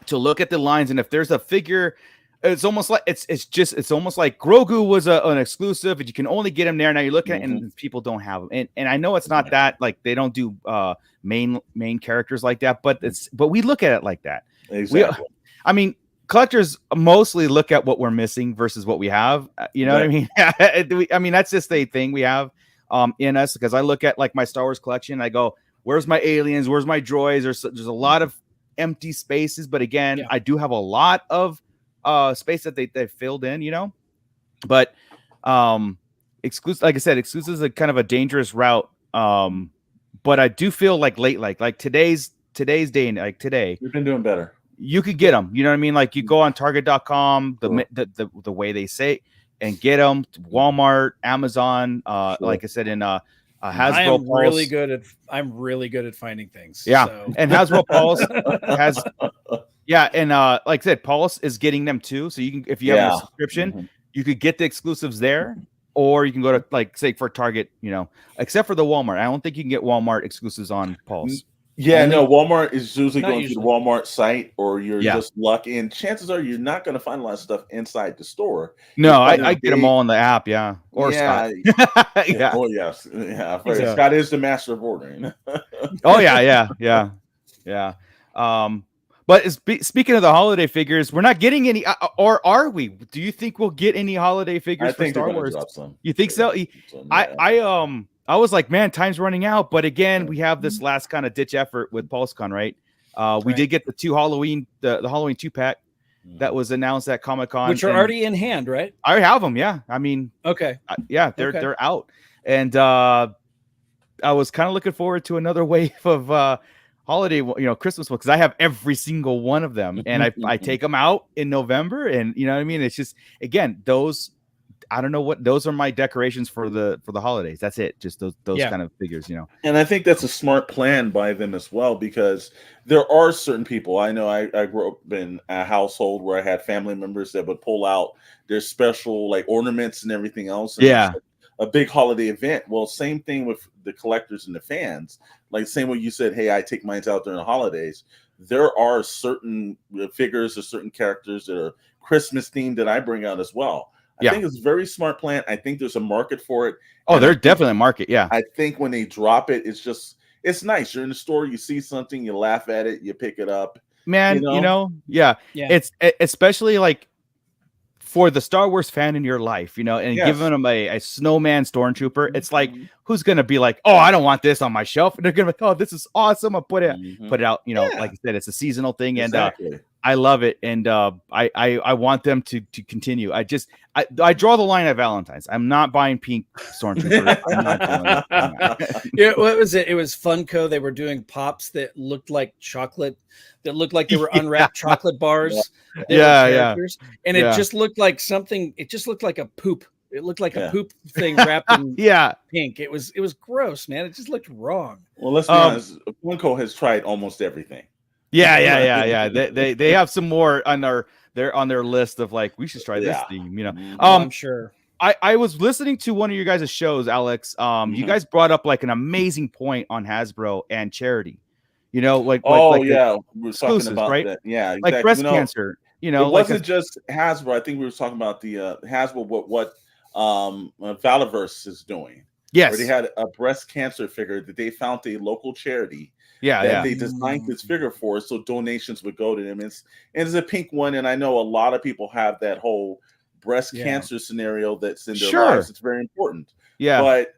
to look at the lines, and if there's a figure, it's almost like it's almost like Grogu was an exclusive, and you can only get him there. Now you look at it and people don't have them, and I know it's not that like they don't do main characters like that, but we look at it like that. Exactly. I mean, collectors mostly look at what we're missing versus what we have. You know what I mean? I mean that's just a thing we have. In us, because I look at like my Star Wars collection, I go, where's my aliens? Where's my droids? There's a lot of empty spaces, but again, I do have a lot of space that they filled in, you know. But exclusive, like I said, exclusive is a kind of a dangerous route. But I do feel like like today's day and like today, we've been doing better. You could get them, you know what I mean? Like you go on Target.com, the way they say. And get them to Walmart, Amazon. Like I said, in Hasbro Pulse. I'm really good at finding things. Yeah, so. And Hasbro Pulse has. Yeah, and like I said, Pulse is getting them too. So you can, if you have a subscription, you could get the exclusives there, or you can go to like say for Target. You know, except for the Walmart, I don't think you can get Walmart exclusives on Pulse. Yeah, no, Walmart is usually going to the Walmart site, or you're just lucky. And chances are you're not going to find a lot of stuff inside the store. No, I get them all on the app, or Scott. Oh, yes. Yeah. Scott is the master of ordering. Oh, yeah. But speaking of the holiday figures, we're not getting any, or are we? Do you think we'll get any holiday figures for Star Wars? You think so? I was like, man, time's running out. But again, we have this last kind of ditch effort with Pulse Con, right? We did get the Halloween 2-pack that was announced at Comic-Con, which are already in hand, right? I have them. Yeah, I mean, they're out, and I was kind of looking forward to another wave of holiday, Christmas ones, because I have every single one of them, and I take them out in November, and you know what I mean. It's just again those. I don't know what those are my decorations for the holidays. That's it. Just those kind of figures, you know. And I think that's a smart plan by them as well, because there are certain people. I know I grew up in a household where I had family members that would pull out their special like ornaments and everything else. And a big holiday event. Well, same thing with the collectors and the fans. Like same way you said, hey, I take mine out during the holidays. There are certain figures or certain characters that are Christmas themed that I bring out as well. I think it's a very smart plan. I think there's a market for it. Oh, there's definitely a market. Yeah. I think when they drop it, it's nice. You're in the store, you see something, you laugh at it, you pick it up. Man, it's especially like for the Star Wars fan in your life, and giving them a snowman stormtrooper. It's like, who's going to be like, oh, I don't want this on my shelf. And they're going to be like, oh, this is awesome. I'll put it out, like I said, it's a seasonal thing. Exactly. And I love it. And I want them to continue. I draw the line at Valentine's. I'm not buying pink stormtroopers. I'm not doing it. What was it? It was Funko. They were doing pops that looked like chocolate, that looked like they were unwrapped chocolate bars. And it just looked like something. It just looked like a poop. It looked like a poop thing wrapped in pink. It was gross, man. It just looked wrong. Well, let's be honest. Funko has tried almost everything. Yeah. They have some more on their list of like, we should try this theme, I'm sure. I was listening to one of your guys' shows, Alex. You guys brought up like an amazing point on Hasbro and charity. We were talking about that. Yeah, exactly. Like breast cancer. It wasn't just Hasbro. I think we were talking about the Hasbro what Valaverse is doing. Yes, where they had a breast cancer figure that they found a local charity. They designed this figure for, so donations would go to them. It's a pink one, and I know a lot of people have that whole breast cancer scenario that's in their lives. It's very important. Yeah, but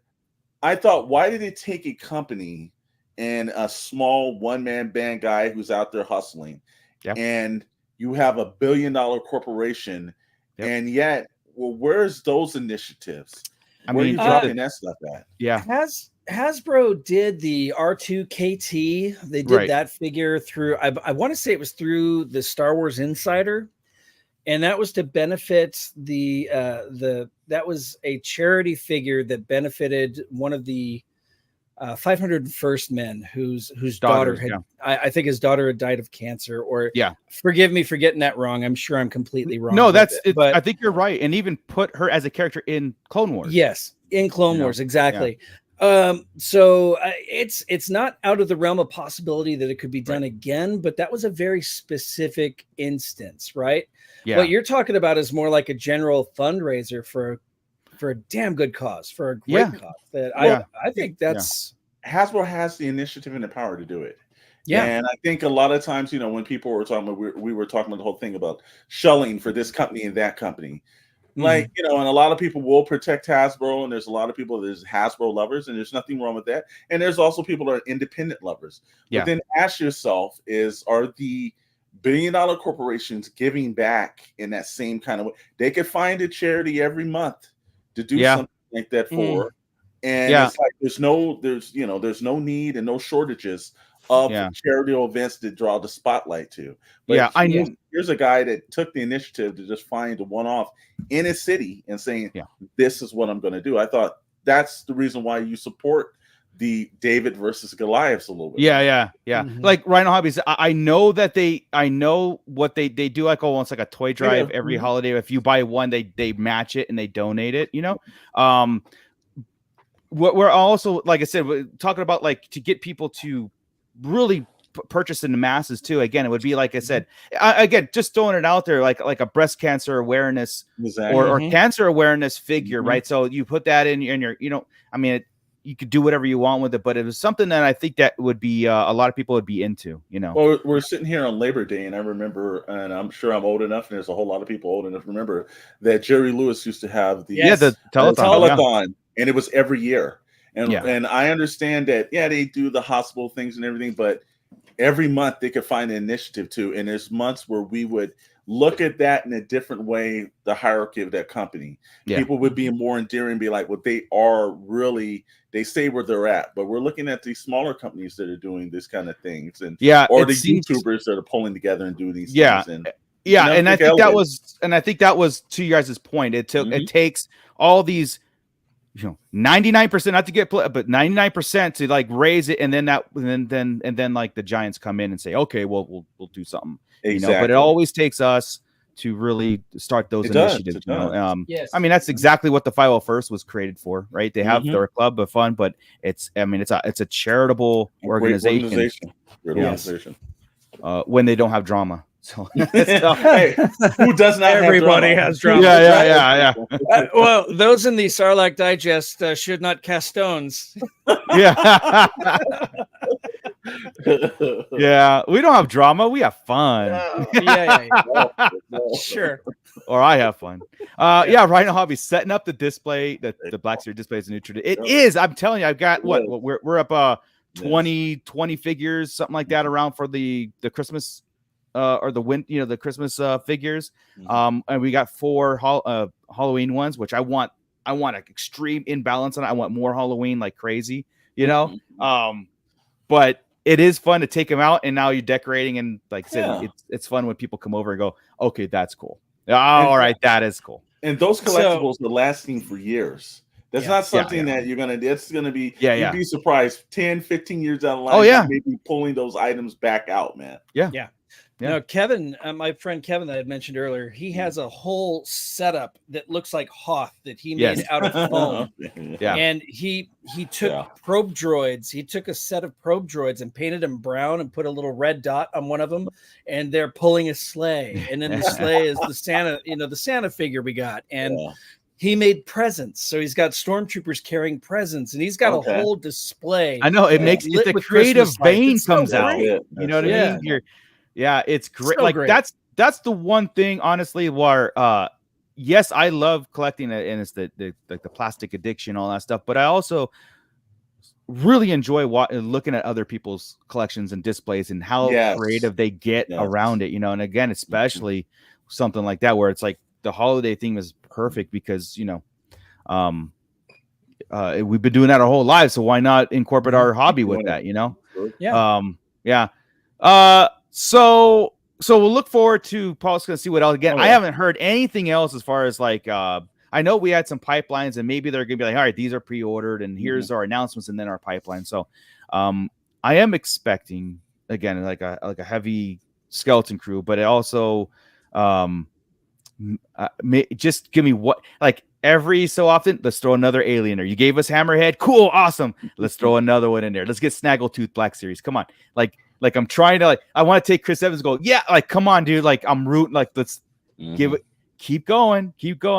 I thought, why did it take a company and a small one-man band guy who's out there hustling, and you have $1 billion corporation, and yet, well, where's those initiatives? Where are you dropping that stuff at? Yeah. Hasbro did the R2KT. They did that figure through, I want to say it was through the Star Wars Insider. And that was to benefit that was a charity figure that benefited one of the 501st men whose daughter had, I think his daughter had died of cancer, or forgive me for getting that wrong. I'm sure I'm completely wrong. No, that's it. But I think you're right. And even put her as a character in Clone Wars. Yes, in Clone Wars, exactly. So it's not out of the realm of possibility that it could be done again, but that was a very specific instance, right? Yeah. What you're talking about is more like a general fundraiser for a damn good cause, for a great cause. That I think that's Hasbro has the initiative and the power to do it. Yeah, and I think a lot of times, when people were talking about, we were talking about the whole thing about shelling for this company and that company. Like, and a lot of people will protect Hasbro, and there's a lot of people, there's Hasbro lovers, and there's nothing wrong with that. And there's also people that are independent lovers. But then ask yourself are the billion-dollar corporations giving back in that same kind of way? They could find a charity every month to do something like that for. And it's like there's no need and no shortages of charitable events to draw the spotlight to. But here's a guy that took the initiative to just find a one-off in his city and saying, this is what I'm going to do. I thought that's the reason why you support the David versus Goliaths a little bit. Like Rhino Hobbies, I know what they do, like almost like a toy drive every holiday. If you buy one, they match it and they donate it, what we're also, like I said, we're talking about, like, to get people to really purchase in the masses too. Again, it would be, like I said, again, just throwing it out there, like a breast cancer awareness or cancer awareness figure, right? So you put that in your, you could do whatever you want with it, but it was something that I think that would be a lot of people would be into, Well, we're sitting here on Labor Day, and I remember, and I'm sure I'm old enough, and there's a whole lot of people old enough to remember that Jerry Lewis used to have the telethon, and it was every year. And I understand that, they do the hospital things and everything, but every month they could find an initiative too. And there's months where we would look at that in a different way, the hierarchy of that company. People would be more endearing and be like, well, they say where they're at, but we're looking at these smaller companies that are doing this kind of things, and or the YouTubers that are pulling together and doing these things. And and I think that was to you guys' point. It takes all these 99%, not to get but 99% to like raise it, and then like the giants come in and say, okay, well, we'll do something. But it always takes us to really start those initiatives. I mean, that's exactly what the 501st was created for, right? They have their club of fun, but it's a charitable organization. Great organization. When they don't have drama. So hey, who does not? Everybody has drama. Yeah. Well, those in the Sarlacc Digest should not cast stones. Yeah, we don't have drama. We have fun. Sure. Or I have fun. Rhino Hobby setting up the display, the Black Series display is a new tradition. It is. I'm telling you, I've got we're up 20 figures, something like that, around for the Christmas. Or the Christmas figures, and we got 4 Halloween ones, which I want an extreme imbalance on it. I want more Halloween like crazy, but it is fun to take them out, and now you're decorating, and like I said, it's fun when people come over and go, okay, that's cool. All right, that is cool. And those collectibles are lasting for years. That's not something that you're going to, it's going to be, you'd be surprised 10, 15 years down the line, maybe pulling those items back out, man. Yeah. Now, Kevin, my friend Kevin that I had mentioned earlier, he has a whole setup that looks like Hoth that he made out of foam. And he took probe droids. He took a set of probe droids and painted them brown and put a little red dot on one of them. And they're pulling a sleigh. And then the sleigh is the Santa, the Santa figure we got. And he made presents. So he's got stormtroopers carrying presents, and he's got a whole display. I know, it makes the creative vein comes out. You know what I mean? It's great. So great. That's the one thing, honestly, where yes, I love collecting it, and it's the plastic addiction, all that stuff. But I also really enjoy looking at other people's collections and displays and how creative they get around it, and again, especially something like that where it's like the holiday theme is perfect because we've been doing that our whole lives, so why not incorporate our hobby with that? So we'll look forward to Paul's gonna see what else. Again, I haven't heard anything else as far as like I know we had some pipelines, and maybe they're gonna be like, all right, these are pre-ordered, and here's our announcements, and then our pipeline. So I am expecting again like a heavy skeleton crew, but it also just give me what like every so often, let's throw another alien there. You gave us Hammerhead, cool, awesome. Let's throw another one in there. Let's get Snaggletooth Black Series. Come on, like I'm trying to I want to take Chris Evans and go, yeah, like come on, dude. Like I'm rooting, like let's give it. Keep going,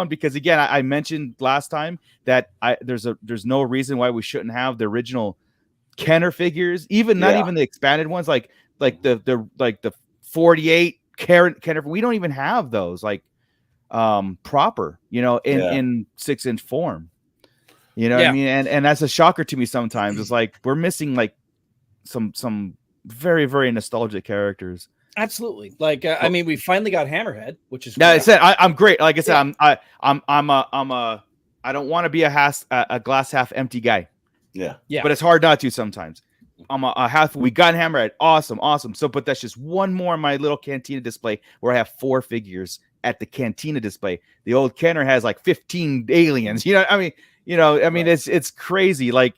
because again, I mentioned last time that there's no reason why we shouldn't have the original Kenner figures, not even the expanded ones, like the 48 Kenner. We don't even have those proper, in 6-inch form. What I mean? And that's a shocker to me sometimes. It's like we're missing like some very, very nostalgic characters. Absolutely. I mean, we finally got Hammerhead, which is I said I'm great. Like I said, I don't want to be a glass half empty guy. Yeah. But it's hard not to sometimes. I'm a half. We got Hammerhead. Awesome. So, but that's just one more in my little Cantina display where I have 4 figures at the Cantina display. The old Kenner has like 15 aliens. It's crazy. Like,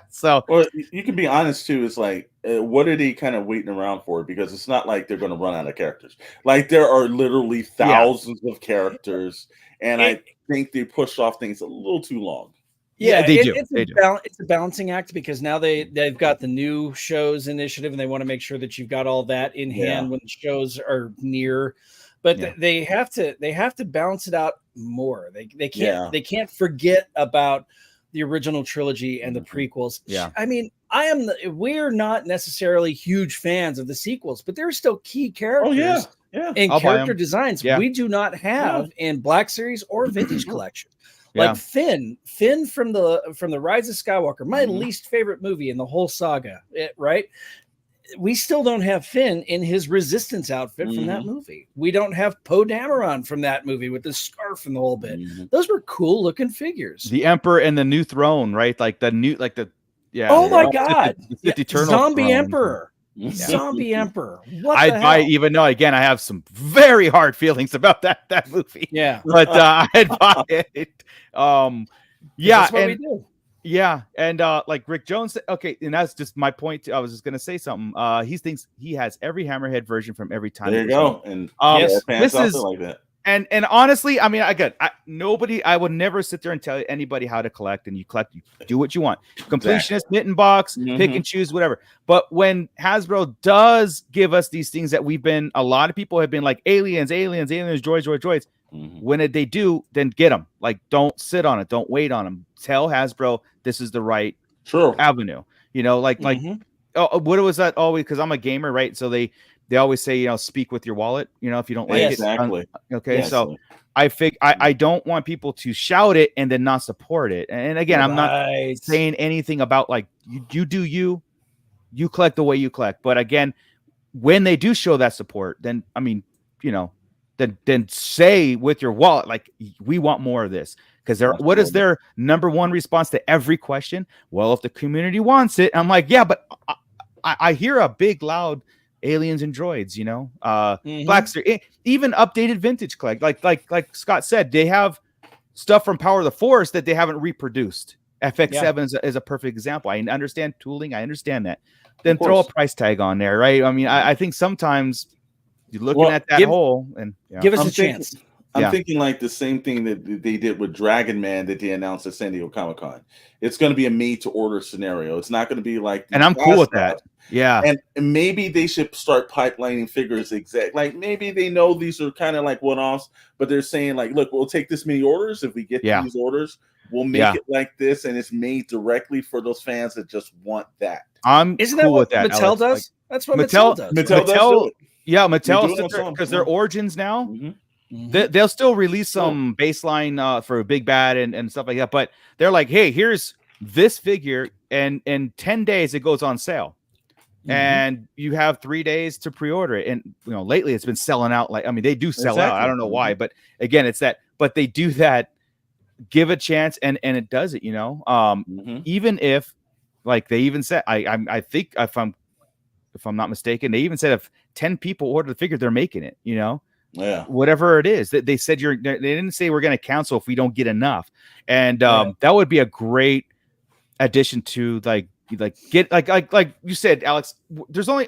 so. Well, you can be honest too. It's like, what are they kind of waiting around for? Because it's not like they're going to run out of characters. Like there are literally thousands of characters, and I think they push off things a little too long. Yeah, they do. It's a balancing act because now they've got the new shows initiative, and they want to make sure that you've got all that in hand when the shows are near. But they have to balance it out more. They can't forget about the original trilogy and the prequels. Yeah, I mean, we're not necessarily huge fans of the sequels, but they're still key characters and character designs we do not have in Black Series or Vintage Collection. Like Finn from the Rise of Skywalker, my least favorite movie in the whole saga, right? We still don't have Finn in his Resistance outfit from that movie. We don't have Poe Dameron from that movie with the scarf and the whole bit. Those were cool looking figures. The Emperor and the new throne, right? Like the new, Oh my God! Zombie Emperor. Zombie Emperor. I'd buy it, even though again I have some very hard feelings about that movie. Yeah, but I'd buy it. That's what we do. Yeah, and like Rick Jones said, okay, and that's just my point. I was just gonna say something. He thinks he has every Hammerhead version from every time. There you go. And this is like that. And honestly, I mean, I would never sit there and tell anybody how to collect. And you collect, you do what you want. Completionist, mitten box, pick and choose, whatever. But when Hasbro does give us these things that a lot of people have been like aliens, droids. When they do, then get them. Like, don't sit on it. Don't wait on them. Tell Hasbro this is the right avenue. What was that always? Because I'm a gamer, right? So they always say, speak with your wallet. If you don't like it. Exactly. Okay, so I don't want people to shout it and then not support it. And again, I'm not saying anything about like you do you collect the way you collect. But again, when they do show that support, then I mean, then say with your wallet, like, we want more of this. Because what is their number one response to every question? Well, if the community wants it, I'm like, yeah, but I hear a big, loud aliens and droids, Black Series, even updated vintage collect. Like Scott said, they have stuff from Power of the Force that they haven't reproduced. FX7 is a perfect example. I understand tooling. I understand that. Then throw a price tag on there, right? I mean, I think sometimes you're looking at that hole and give us a chance. I'm thinking like the same thing that they did with Dragon Man that they announced at San Diego Comic-Con. It's going to be a made-to-order scenario. It's not going to be like... And I'm cool with that. Yeah. And maybe they should start pipelining figures like maybe they know these are kind of like one-offs, but they're saying like, look, we'll take this many orders. If we get these orders, we'll make it like this, and it's made directly for those fans that just want that. Isn't that what Mattel does? That's what Mattel does. Mattel does. Yeah, Mattel, because their Origins now... They'll still release some baseline for a Big Bad and stuff like that, but they're like, hey, here's this figure, and in 10 days it goes on sale. And you have 3 days to pre-order it. And lately it's been selling out. Like, I mean, they do sell out. I don't know why, but again, it's that, but they do that, give a chance, and it does it, even if, like, they even said, I think if I'm not mistaken, they even said if 10 people order the figure, they're making it, whatever it is that they said they didn't say we're going to cancel if we don't get enough. And that would be a great addition to get like you said, Alex. There's only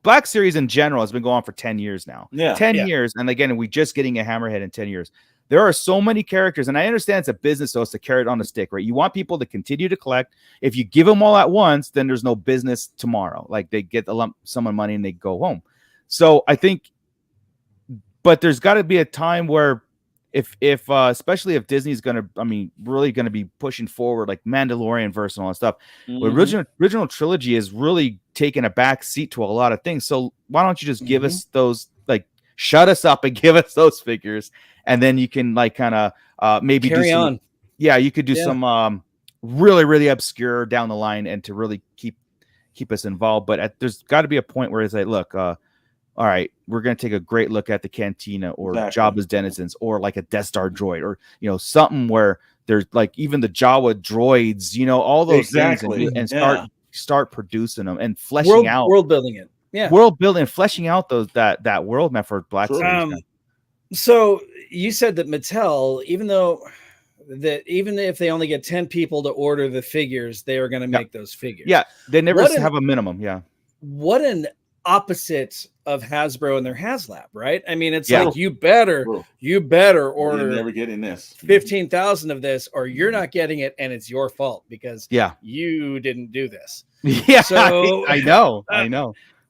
Black Series in general has been going on for 10 years now. 10 years, and again, we just getting a Hammerhead in 10 years. There are so many characters, and I understand it's a business, so it's a carrot on a stick, right? You want people to continue to collect. If you give them all at once, then there's no business tomorrow. Like, they get a lump sum of money and they go home. So I think, but there's got to be a time where, if especially if Disney's really gonna be pushing forward, like Mandalorian verse and all that stuff, the original trilogy is really taking a back seat to a lot of things. So why don't you just give us those, like, shut us up and give us those figures, and then you can maybe carry on. Yeah, you could do some really, really obscure down the line, and to really keep us involved. But there's got to be a point where it's like, look, all right, we're going to take a great look at the Cantina or Jabba's Denizens, or like a Death Star droid, or something where there's like even the Jawa droids, all those things, and start producing them and fleshing out world building it. Yeah, world building, fleshing out that world map for Black Series. So you said that Mattel, even if they only get 10 people to order the figures, they are going to make those figures. Yeah, they never have a minimum. Yeah, what an opposite of Hasbro and their HasLab, right? I mean, it's like, you better order. You're never getting this 15,000 of this, or you're not getting it, and it's your fault because you didn't do this. Yeah, so I know.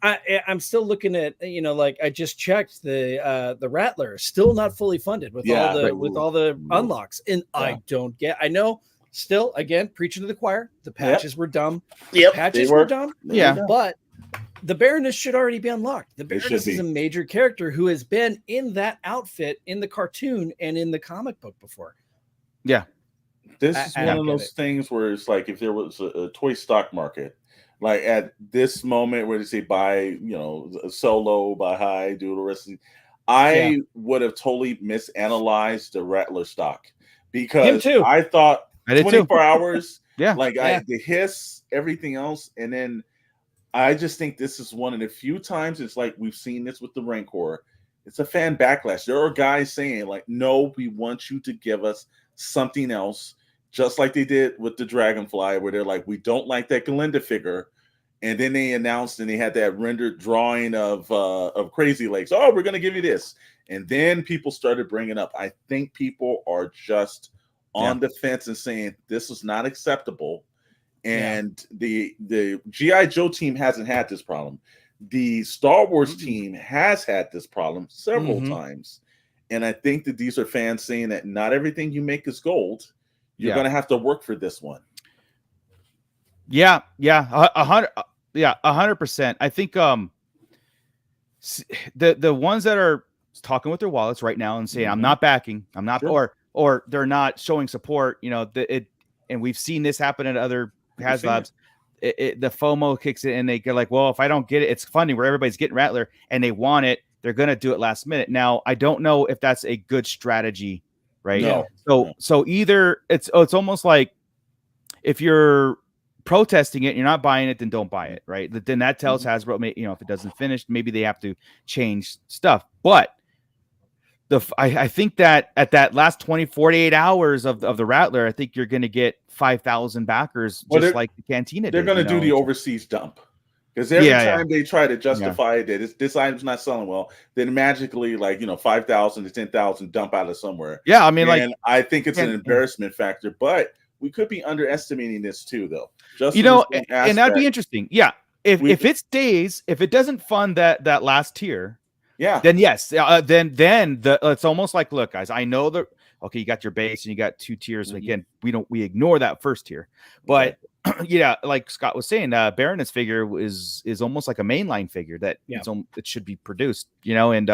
I'm still looking at, like, I just checked the Rattler, still not fully funded with all the unlocks, and I know. Still, again, preaching to the choir, the patches were dumb. Patches were dumb. But the Baroness should already be unlocked. The Baroness is a major character who has been in that outfit in the cartoon and in the comic book before. Yeah. This is one of those things where it's like, if there was a toy stock market, like at this moment where they say buy, Solo, buy high, do the rest of I would have totally misanalyzed the Rattler stock, because I thought 24 hours, the hiss, everything else, and then I just think this is one of the few times it's like we've seen this with the Rancor. It's a fan backlash. There are guys saying, like, no, we want you to give us something else, just like they did with the Dragonfly, where they're like, we don't like that Galinda figure. And then they announced, and they had that rendered drawing of Crazy Legs. Oh, we're going to give you this. And then people started bringing up, I think people are just on the fence and saying, this is not acceptable. And the G.I. Joe team hasn't had this problem. The Star Wars team has had this problem several times. And I think that these are fans saying that not everything you make is gold. You're going to have to work for this one. 100%. I think the ones that are talking with their wallets right now and saying, I'm not backing, I'm not, or they're not showing support, and we've seen this happen at other HasLabs. The FOMO kicks in, and they go like, well, if I don't get it, it's funny where everybody's getting Rattler and they want it, they're going to do it last minute. Now, I don't know if that's a good strategy, right? So either it's almost like, if you're protesting it, you're not buying it, then don't buy it, right? Then that tells Hasbro, if it doesn't finish, maybe they have to change stuff. But I think that at that last 48 hours of the Rattler, I think you're going to get 5,000 backers, just like the Cantina did. They're going to do the overseas dump, because every time they try to justify that this item's not selling well, then magically, 5,000 to 10,000 dump out of somewhere. Yeah, I mean, I think it's an embarrassment factor, but we could be underestimating this too, though. And that'd be interesting. Yeah, if it stays, if it doesn't fund that last tier. Then yes. Then it's almost like, look, guys, I know that. Okay, you got your base and you got two tiers. Again, we ignore that first tier, but like Scott was saying, Baroness figure is almost like a mainline figure that it should be produced. And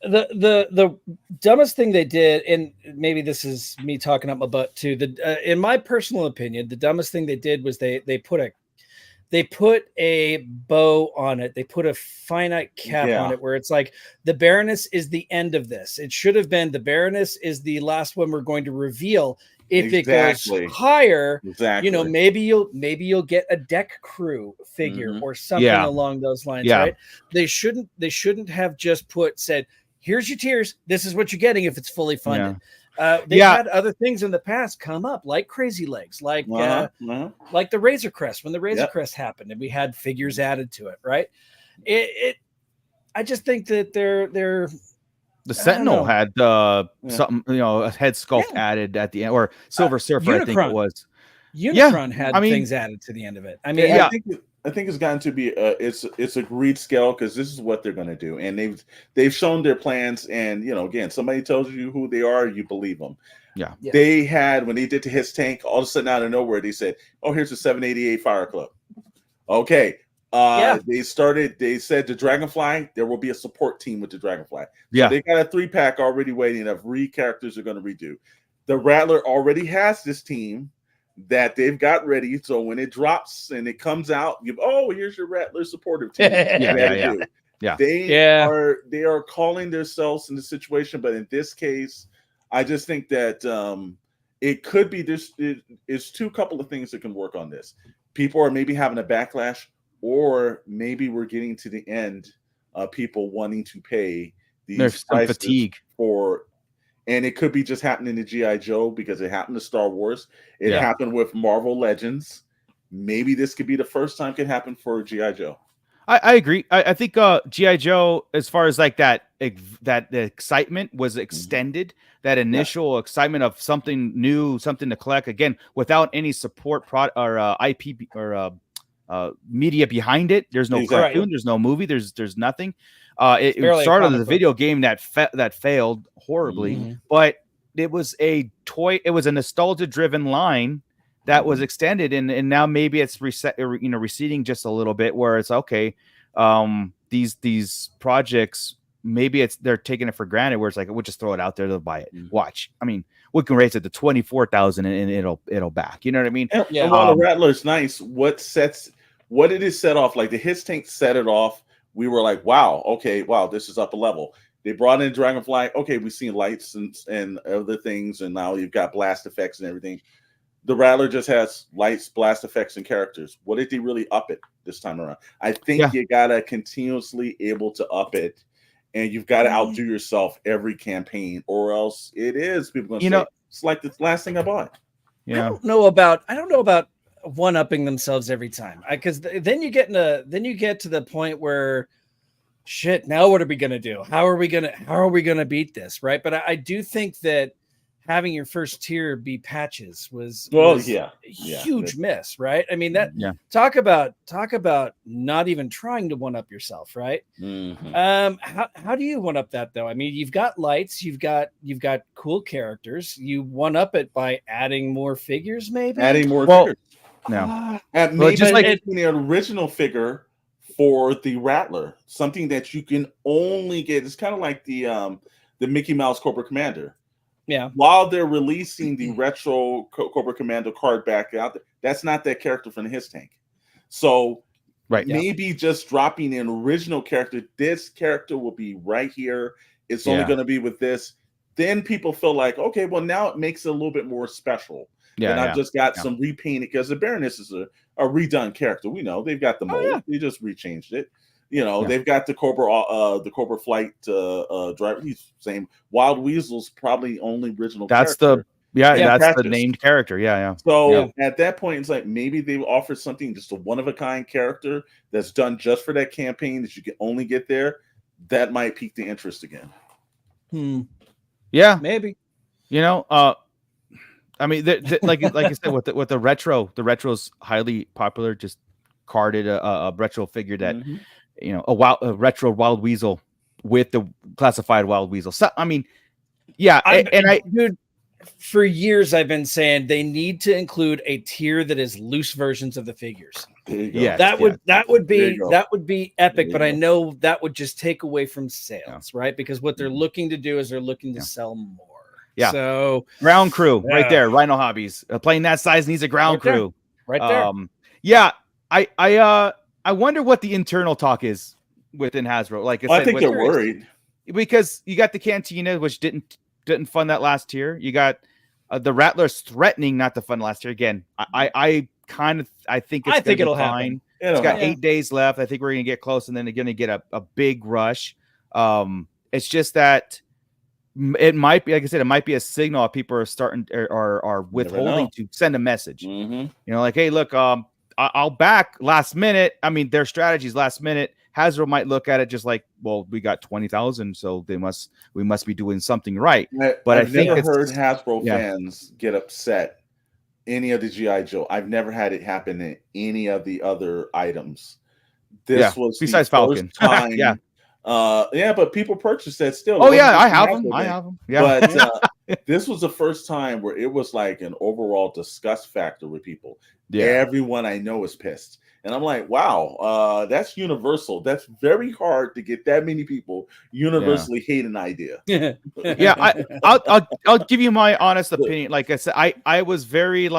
The dumbest thing they did, and maybe this is me talking up my butt too. In my personal opinion, the dumbest thing they did was they put a bow on it. They put a finite cap on it where it's like the Baroness is the end of this. It should have been the Baroness is the last one we're going to reveal. If it goes higher, you know, maybe you'll get a deck crew figure or something along those lines, right? They shouldn't have just said, here's your tiers. This is what you're getting if it's fully funded. They've had other things in the past come up, like Crazy Legs, like the Razor Crest when the Razor Crest happened, and we had figures added to it, right? I just think that they're the Sentinel had something, you know, a head sculpt added at the end, or Silver Surfer, Unicron. I think it was. Unicron had things added to the end of it. I mean, I think it's gotten to be it's a greed scale because this is what they're going to do, and they've shown their plans. And you know, again, somebody tells you who they are, you believe them. Yeah. They had when they did the His Tank, all of a sudden out of nowhere, they said, "Oh, here's the 788 Fire Club." Okay. They said the Dragonfly, there will be a support team with the Dragonfly. So they got a 3-pack already waiting of characters are going to redo. The Rattler already has this team that they've got ready. So when it drops and it comes out, here's your Rattler supportive team. They are calling themselves in the situation, but in this case, I just think that it could be it's couple of things that can work on this. People are maybe having a backlash, or maybe we're getting to the end of people wanting to pay these prices fatigue for, and it could be just happening to G.I. Joe because it happened to Star Wars. It happened with Marvel Legends. Maybe this could be the first time it can happen for G.I. Joe. I agree. I think G.I. Joe, as far as like that the excitement was extended, that initial excitement of something new, something to collect, again, without any support or IP or media behind it. There's no cartoon, there's no movie, there's nothing. It started as a video game that failed horribly, but it was a toy. It was a nostalgia-driven line that was extended, and now maybe it's receding just a little bit. Where it's okay, these projects, maybe they're taking it for granted. Where it's like, we'll just throw it out there, they'll buy it. Watch, I mean, we can raise it to 24,000 and it'll back. You know what I mean? Yeah. While the Rattler's nice, what it is set off, like the His Tank set it off. We were like, wow, this is up a level. They brought in Dragonfly. Okay, we've seen lights and other things, and now you've got blast effects and everything. The Rattler just has lights, blast effects, and characters. What did they really up it this time around? I think you gotta continuously able to up it, and you've got to outdo yourself every campaign, or else it is people gonna say it's like the last thing I bought. Yeah, I don't know about one-upping themselves every time, because then you get to the point where shit, now what are we gonna do? How are we gonna beat this, right? But I do think that having your first tier be patches was a huge miss, right? I mean, talk about not even trying to one up yourself, right? How do you one up that though? I mean, you've got lights, you've got cool characters. You one up it by adding more figures, maybe adding more figures. No, maybe just like the original figure for the Rattler, something that you can only get. It's kind of like the Mickey Mouse Cobra Commander. Yeah. While they're releasing the retro Cobra Commando card back out there, that's not that character from the His Tank. So maybe just dropping an original character. This character will be right here. It's only going to be with this. Then people feel like, okay, well, now it makes it a little bit more special. And I've just got some repainted, because the Baroness is a redone character. We know they've got the mold. They just rechanged it. You know, they've got the Cobra Flight driver. He's same. Wild Weasel's probably only original. That's character. That's the named character. Yeah. So at that point, it's like maybe they offer something, just a one-of-a-kind character that's done just for that campaign that you can only get there. That might pique the interest again. Yeah, maybe. You know, I mean, like I said, with the retro's highly popular. Just carded a retro figure that a retro Wild Weasel with the classified Wild Weasel. So I mean, dude, for years I've been saying they need to include a tier that is loose versions of the figures. There you go. Yes. That would There you go. be epic, There you but I go. know that would just take away from sales, right? Because what they're looking to do is they're looking to sell more. Yeah. So Ground crew right Yeah. there. Rhino Hobbies. A plane that size needs a ground Right there. crew. right there. Yeah. I wonder what the internal talk is within Hasbro. Like I think they're worried. because you got the Cantina, which didn't fund that last tier. You got the Rattlers threatening not to fund last year. Again, I think it'll fine. happen. It's got 8 days left. I think we're gonna get close, and then they're gonna get a big rush. It's just that it might be, like I said, it might be a signal if people are starting are withholding to send a message. Mm-hmm. You know, like, hey, look, I'll back last minute. I mean, their strategies last minute. Hasbro might look at it just like, well, we got 20,000, so we must be doing something right. But I've I think never heard Hasbro fans get upset. Any of the GI Joe, I've never had it happen in any of the other items. This was besides the Falcon. first time. But people purchased that still. Oh yeah, I have them. Yeah, but this was the first time where it was like an overall disgust factor with people. Yeah. Everyone I know is pissed. And I'm like, wow, that's universal. That's very hard to get that many people universally hate an idea. I'll give you my honest opinion. Like I said, I was very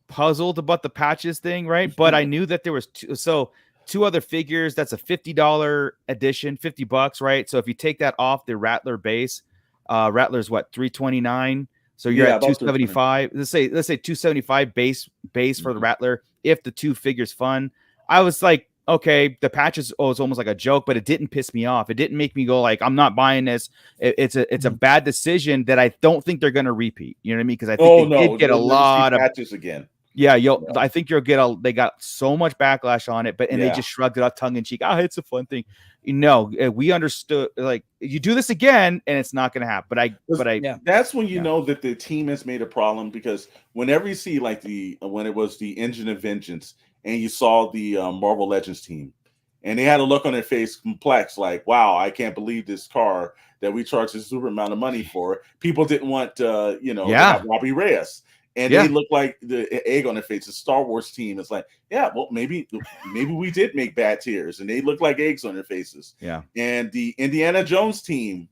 puzzled about the patches thing, right? But I knew that there was two other figures. That's a $50 edition, $50, right? So if you take that off the Rattler base, Rattler's what, $329. So you're at 275. Let's say 275 base for the Rattler. If the two figures fun, I was like, okay, the patches was almost like a joke, but it didn't piss me off. It didn't make me go like, I'm not buying this. It's a bad decision that I don't think they're going to repeat. You know what I mean? Because I think they did get a lot of patches again. Yeah, I think they got so much backlash on it, they just shrugged it off tongue in cheek. It's a fun thing. We understood, like, you do this again and it's not going to happen. But that's when you know that the team has made a problem, because whenever you see when it was the Engine of Vengeance and you saw the Marvel Legends team and they had a look on their face complex, like, wow, I can't believe this car that we charged a super amount of money for. People didn't want, to have Robbie Reyes. And they look like the egg on their face. The Star Wars team is like, well, maybe we did make bad tiers, and they look like eggs on their faces. Yeah. And the Indiana Jones team,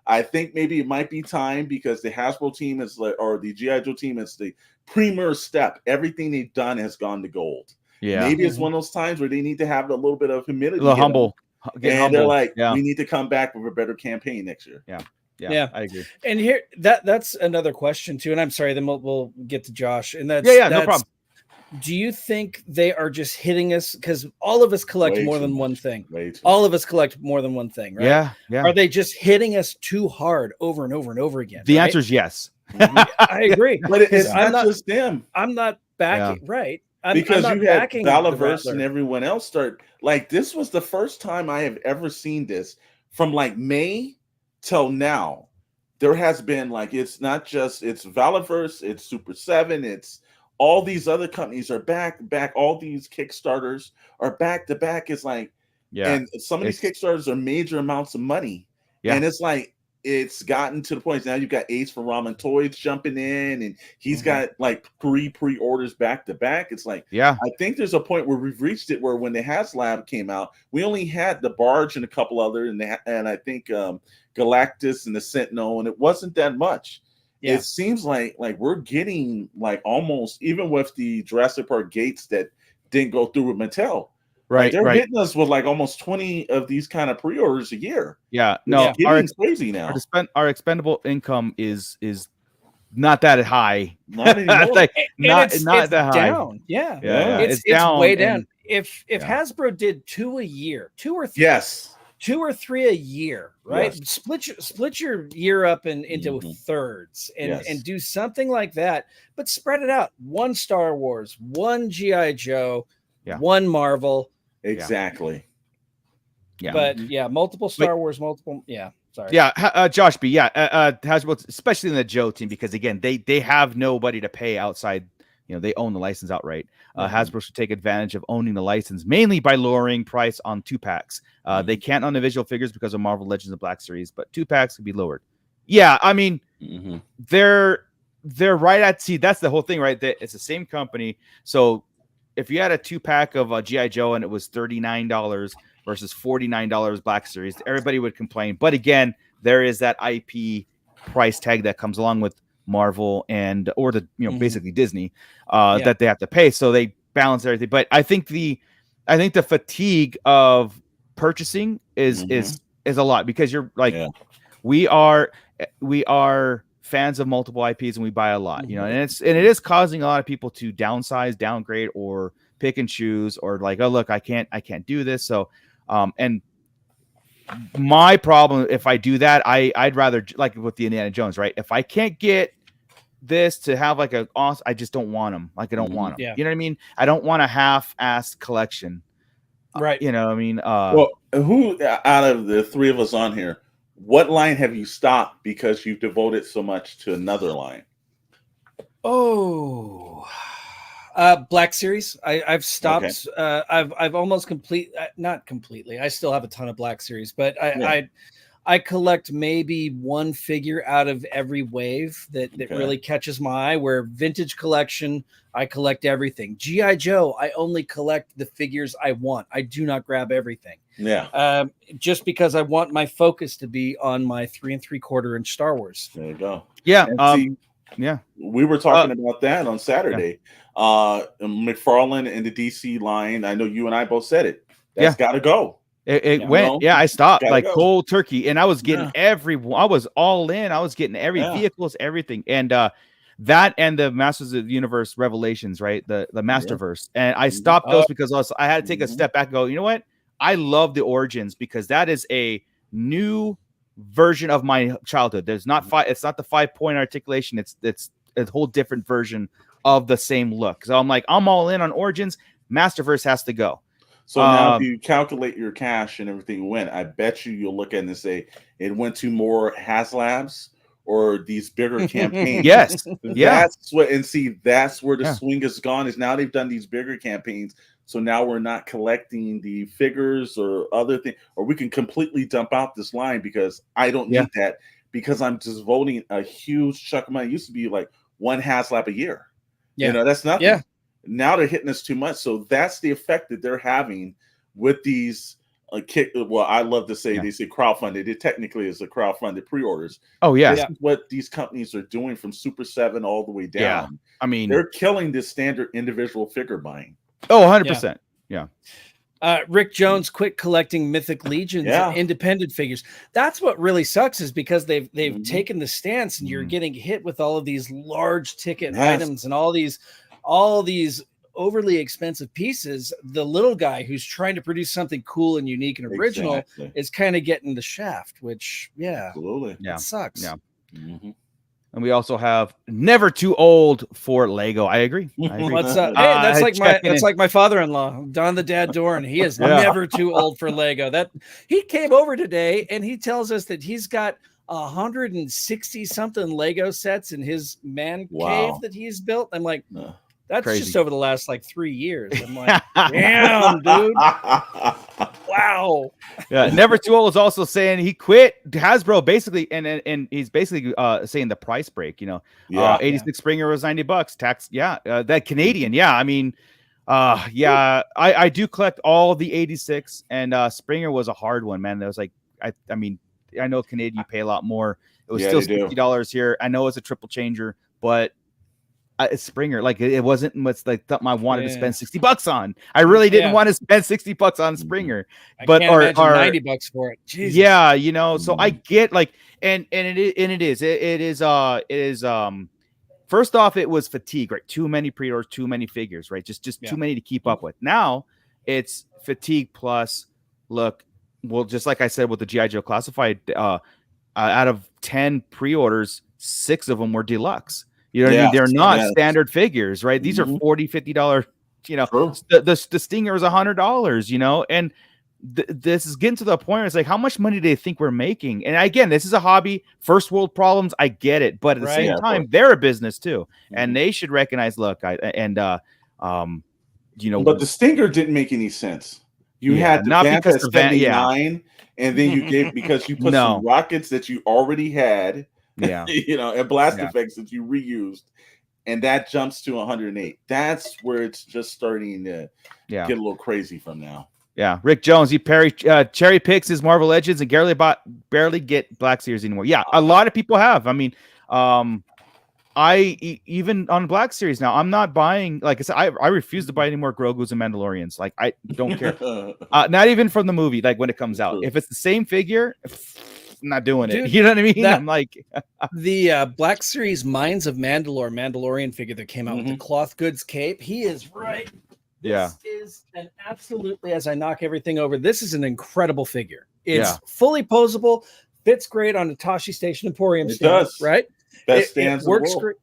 I think maybe it might be time, because the Hasbro team or the GI Joe team is the premier step. Everything they've done has gone to gold. Yeah. Maybe it's one of those times where they need to have a little bit of humility, a little humble. They're like, we need to come back with a better campaign next year. Yeah, I agree. And here, that's another question too. And I'm sorry, then we'll get to Josh. And that's no problem. Do you think they are just hitting us because all of us collect more than one thing? All of us collect more than one thing, right? Yeah. Are they just hitting us too hard over and over and over again? The answer is yes. I agree. But it's not just them. I'm not backing right. Because you had Valaverse and everyone else start. Like, this was the first time I have ever seen this from like May till now. There has been it's not just it's Valaverse, it's Super 7, it's all these other companies are back. All these Kickstarters are back to back. It's like, and some of these Kickstarters are major amounts of money. And it's like, it's gotten to the point now you've got Ace for Ramen Toys jumping in, and he's got like pre-orders back to back. It's like, I think there's a point where we've reached it where when the HasLab came out, we only had the Barge and a couple other, and I think Galactus and the Sentinel, and it wasn't that much. It seems like we're getting like almost, even with the Jurassic Park gates that didn't go through with Mattel. Right, they're hitting us with like almost 20 of these kind of pre-orders a year. Yeah, no, it's crazy now. Our expendable income is not that high. Not anymore. not that high. Down. Yeah. It's down. Way down. If Hasbro did 2 a year, 2 or 3, 2 or 3 a year, right? Split your year up into thirds and do something like that, but spread it out. 1 Star Wars, 1 GI Joe, 1 Marvel. Exactly. But multiple Star Wars, multiple. Sorry. Josh B. Hasbro, especially in the Joe team, because again, they have nobody to pay outside. They own the license outright. Hasbro should take advantage of owning the license, mainly by lowering price on 2-packs. They can't on the visual figures because of Marvel Legends of Black Series, but 2-packs could be lowered. I mean, they're right at. See, that's the whole thing, right? It's the same company, so if you had a 2-pack of GI Joe and it was $39 versus $49 Black Series, everybody would complain. But again, there is that IP price tag that comes along with Marvel or the basically Disney that they have to pay, so they balance everything. But I think the fatigue of purchasing is a lot, because you're like we are fans of multiple IPs and we buy a lot, and it is causing a lot of people to downsize, downgrade, or pick and choose, or like, oh look, I can't do this. So and my problem, if I do that, I'd rather, like with the Indiana Jones, right? If I can't get this to have like a awesome, I just don't want them. Like I don't want them. Yeah. You know what I mean? I don't want a half-assed collection. Right. You know what I mean? Well, who out of the three of us on here, what line have you stopped because you've devoted so much to another line? Oh, Black Series. I've stopped. Okay. I've almost not completely. I still have a ton of Black Series, but I collect maybe one figure out of every wave that really catches my eye. Where vintage collection, I collect everything. GI Joe, I only collect the figures I want. I do not grab everything. Yeah. Just because I want my focus to be on my 3 3/4 inch Star Wars. There you go. Yeah. Yeah. We were talking about that on Saturday. McFarlane and the DC line. I know you and I both said it. That's got to go. It went. I stopped like cold turkey, and I was getting I was all in. I was getting every vehicles, everything, and that and the Masters of the Universe Revelations, right? The Masterverse, and I stopped those because I had to take a step back and go, you know what? I love the Origins because that is a new version of my childhood. There's not it's not the 5-point articulation. It's a whole different version of the same look. So I'm like, I'm all in on Origins. Masterverse has to go. So now if you calculate your cash and everything went, I bet you'll look at it and say it went to more HasLabs or these bigger campaigns. Yes. That's what, and see, that's where the swing has gone, is now they've done these bigger campaigns. So now we're not collecting the figures or other things, or we can completely dump out this line because I don't need that, because I'm just voting a huge chunk of money. It used to be like one HasLab a year. That's nothing. Yeah. Now they're hitting us too much. So that's the effect that they're having with these well, I love to say they say crowdfunded. It technically is a crowdfunded pre-orders. Oh yeah. This is what these companies are doing from Super 7 all the way down. Yeah. I mean, they're killing this standard individual figure buying. Oh, 100%. Yeah. Rick Jones quit collecting Mythic Legions and independent figures. That's what really sucks, is because they've taken the stance, and you're getting hit with all of these large ticket items and all these overly expensive pieces. The little guy who's trying to produce something cool and unique and original is kind of getting the shaft, which absolutely, it sucks. Yeah. And we also have never too old for Lego. I agree. What's up? Hey, that's like my father-in-law, Don the Dad Dorn. He is never too old for Lego. That he came over today and he tells us that he's got 160 something Lego sets in his man cave that he's built. I'm like, that's crazy. Just over the last like 3 years. I'm like, damn, dude. Wow. Yeah, Never Too Old is also saying he quit Hasbro basically, and he's basically saying the price break. 86 Springer was $90 tax. That Canadian. I mean, I do collect all the 86, and Springer was a hard one, man. That was like, I mean, I know Canadian you pay a lot more. It was still $60 here. I know it's a triple changer, but it's Springer. Like it wasn't what's like something I wanted to spend $60 on. I really didn't want to spend $60 on Springer, but or $90 for it. Jesus. Yeah, so I get like, and it is first off, it was fatigue, right? Too many pre-orders, too many figures, right? Just too many to keep up with. Now it's fatigue plus look. Well, just like I said with the GI Joe Classified, out of 10 pre-orders, 6 of them were deluxe. You know what I mean? They're not standard figures, right? These are $40, $50, the Stinger is $100, and this is getting to the point where it's like, how much money do they think we're making? And again, this is a hobby, first world problems. I get it. But at the same time, they're a business too. And they should recognize, look, but the Stinger didn't make any sense. You had not because of 79, and then you gave, because you put some rockets that you already had, and blast effects that you reused. and that jumps to 108. That's where it's just starting to Yeah. get a little crazy from now. Yeah, Rick Jones, he cherry picks his Marvel Legends and barely get Black Series anymore. Yeah, a lot of people have. I mean, even on Black Series now, I'm not buying. Like I said, I refuse to buy any more Grogu's and Mandalorians. Like I don't care. Not even from the movie. Like when it comes out, if it's the same figure, I'm not doing it. You know what I mean? I'm like the Black Series Minds of Mandalorian figure that came out with the cloth goods cape. He is right. This is an absolutely, as I knock everything over, this is an incredible figure. It's fully posable, fits great on a Tashi Station Emporium stand, right? Best stands works great,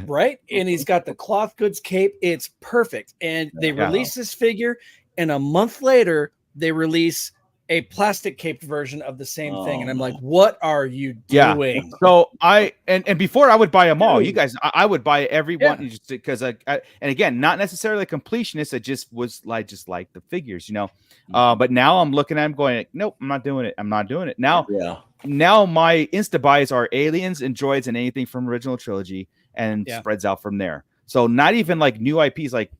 right? And he's got the cloth goods cape. It's perfect. And they release this figure, and a month later, they release a plastic caped version of the same thing. And I'm like, what are you doing? So and before I would buy them all. You guys, I would buy every one just because and again, not necessarily a completionist. I just was like the figures, you know. But now I'm looking at them going, nope, I'm not doing it. I'm not doing it. Now, now my Insta buys are aliens and droids and anything from original trilogy and spreads out from there. So not even like new IPs like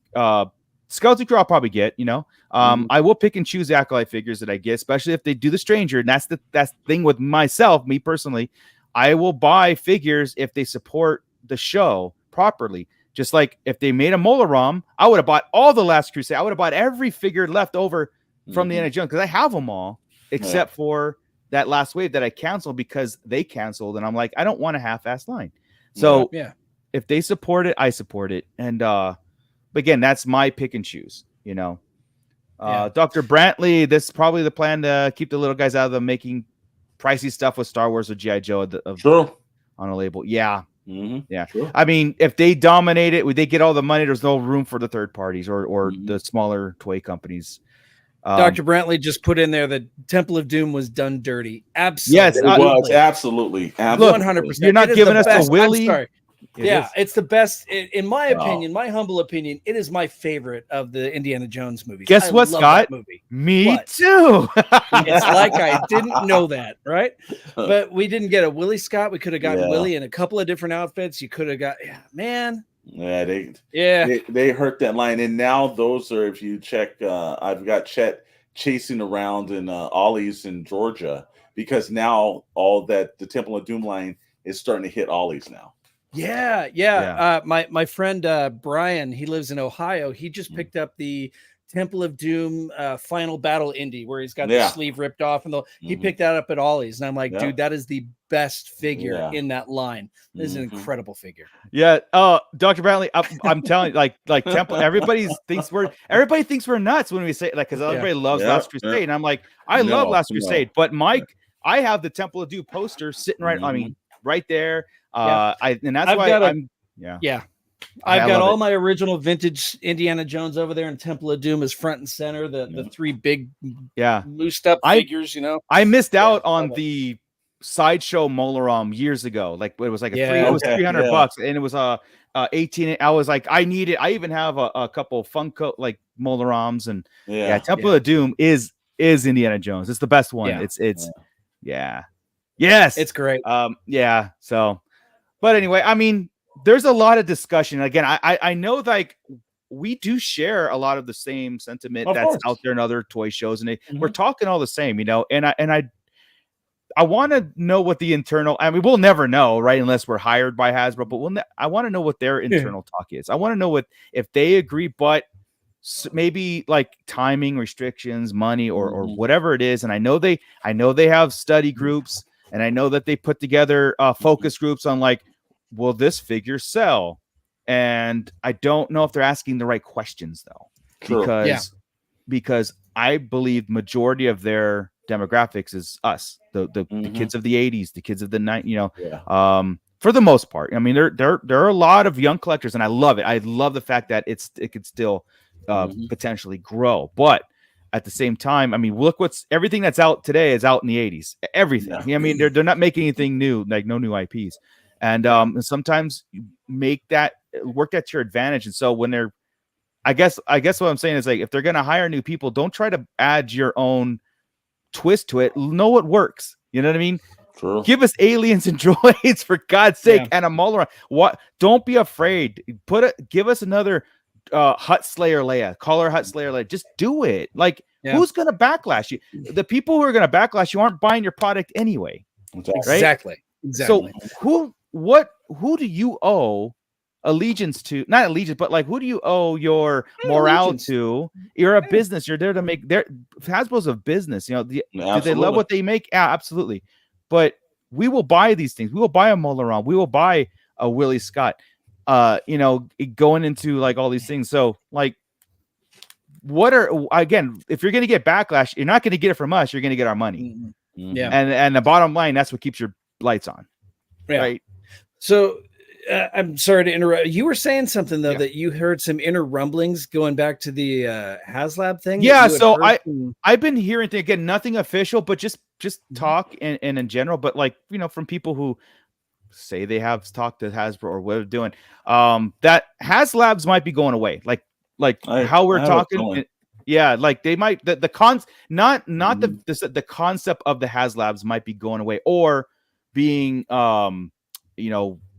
Skeleton Crew I'll probably get, you know. I will pick and choose Acolyte figures that I get, especially if they do the Stranger. And that's the thing with myself, me personally. I will buy figures if they support the show properly. Just like if they made a Molaram, I would have bought all the Last Crusade. I would have bought every figure left over from the Indiana Jones because I have them all except for that last wave that I canceled because they canceled. And I'm like, I don't want a half-ass line. So if they support it, I support it. And but again, that's my pick and choose, you know. Dr. Brantley, this is probably the plan to keep the little guys out of the making pricey stuff with Star Wars or G.I. Joe on a label. Yeah. Sure. I mean, if they dominate it, they get all the money. There's no room for the third parties or the smaller toy companies. Dr. Brantley just put in there that Temple of Doom was done dirty. Absolutely. Yes, it was. Absolutely. 100%. You're not giving us the Willy. I'm sorry. It's the best in my opinion, my humble opinion. It is my favorite of the Indiana Jones movies. Guess what, Scott? Me too. It's like I didn't know that, right? But we didn't get a Willie Scott. We could have gotten Willie in a couple of different outfits. You could have got, man. They hurt that line, and now those are, if you check, I've got Chet chasing around in Ollie's in Georgia because now all that the Temple of Doom line is starting to hit Ollie's now. My friend Brian, he lives in Ohio. He just picked up the Temple of Doom Final Battle Indie where he's got the sleeve ripped off, and he picked that up at Ollie's. And I'm like, dude, that is the best figure in that line. This is an incredible figure. Yeah. Dr. Brantley, I'm telling you, like Temple, everybody thinks we're nuts when we say like because everybody loves Last Crusade, and I'm like, I love Last Crusade, but Mike, I have the Temple of Doom poster sitting right. I mean, right there. I've got all my original vintage Indiana Jones over there, and Temple of Doom is front and center. The three big loosed up figures, you know. I missed out on the Sideshow Molaram years ago. Like it was like it was $300 and it was 18. I was like, I need it. I even have a couple Funko like Molarams, and Temple of Doom is Indiana Jones. It's the best one. Yes, it's great. So, but anyway, I mean, there's a lot of discussion. Again, I know like we do share a lot of the same sentiment that's out there in other toy shows, and we're talking all the same, you know. And I want to know what the internal. I mean, we'll never know, right, unless we're hired by Hasbro. But I want to know what their internal talk is. I want to know if they agree, but maybe like timing restrictions, money, or whatever it is. And I know they have study groups. And I know that they put together focus groups on like, will this figure sell? And I don't know if they're asking the right questions though, because I believe majority of their demographics is us, the kids of the 80s, the kids of the 90s, you know, for the most part. I mean, there are a lot of young collectors, and I love it. I love the fact that it could still potentially grow, but at the same time, I mean, look everything that's out today is out in the 80s. Everything. I mean, they're not making anything new, like no new IPs. And sometimes you work that to your advantage. And so when I guess what I'm saying is like if they're gonna hire new people, don't try to add your own twist to it. Know what works. You know what I mean? True. Give us aliens and droids for God's sake, and a Molaran. What? Don't be afraid. Give us another Hut Slayer Leia. Call her Hut Slayer Leia. Just do it. Like, who's gonna backlash you? The people who are gonna backlash you aren't buying your product anyway. Exactly. So who do you owe allegiance to? Not allegiance, but like, who do you owe your morale to? You're a business. You're there to make Hasbro's a business. You know, do they love what they make? Yeah, absolutely. But we will buy these things. We will buy a Molaran. We will buy a Willie Scott. You know, going into like all these things. So like, if you're going to get backlash, you're not going to get it from us. You're going to get our money. Yeah. And the bottom line, that's what keeps your lights on. Yeah. Right. So I'm sorry to interrupt. You were saying something though, that you heard some inner rumblings going back to the HasLab thing. Yeah. So I've been hearing again, nothing official, but just talk and in general, but like, you know, from people who say they have talked to Hasbro or what they're doing, that HasLabs might be going away. Like how we're talking. Yeah, like they might the concept of the HasLabs might be going away or being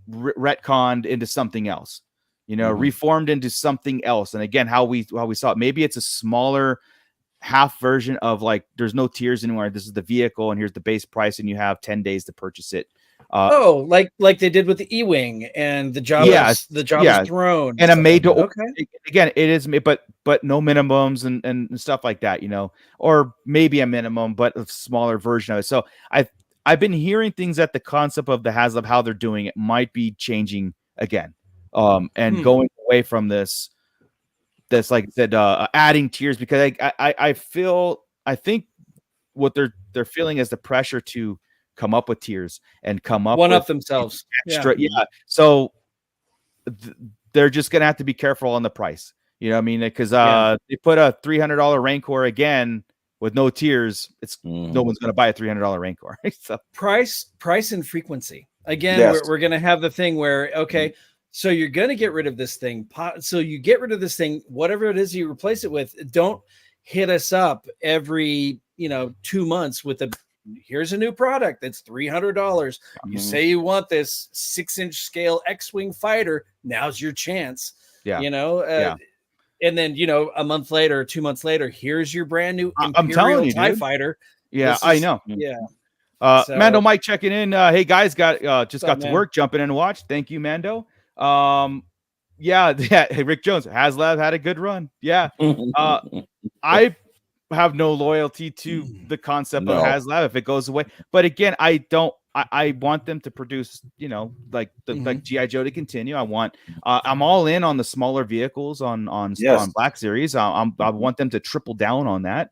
retconned into something else, reformed into something else. And again, how we saw it, maybe it's a smaller half version of like there's no tiers anymore. This is the vehicle and here's the base price and you have 10 days to purchase it. Like they did with the E-Wing and the Jabba's throne and a made to order. Again, it is but no minimums and stuff like that, or maybe a minimum but a smaller version of it. So I've been hearing things that the concept of the HasLab, how they're doing it, might be changing again, and going away from this like I said, adding tiers, because I think what they're feeling is the pressure to come up with tiers and come up one up themselves extra. Yeah. So they're just gonna have to be careful on the price. You know what I mean? Because they put a $300 Rancor again with no tiers. It's no one's gonna buy a $300 Rancor. So price and frequency. Again, we're gonna have the thing where so you're gonna get rid of this thing. So you get rid of this thing, whatever it is you replace it with. Don't hit us up every 2 months with here's a new product that's $300. You say you want this 6-inch scale X-Wing fighter. Now's your chance. And then a month later, 2 months later, here's your brand new Imperial TIE fighter. Yeah, I know. Yeah. Mando Mike checking in. Hey guys, got to work, jumping in and watch. Thank you, Mando. Hey, Rick Jones, HasLab had a good run. Yeah. I have no loyalty to the concept of HasLab if it goes away. But again, I want them to produce, like G.I. Joe to continue. I'm all in on the smaller vehicles on Black Series. I want them to triple down on that.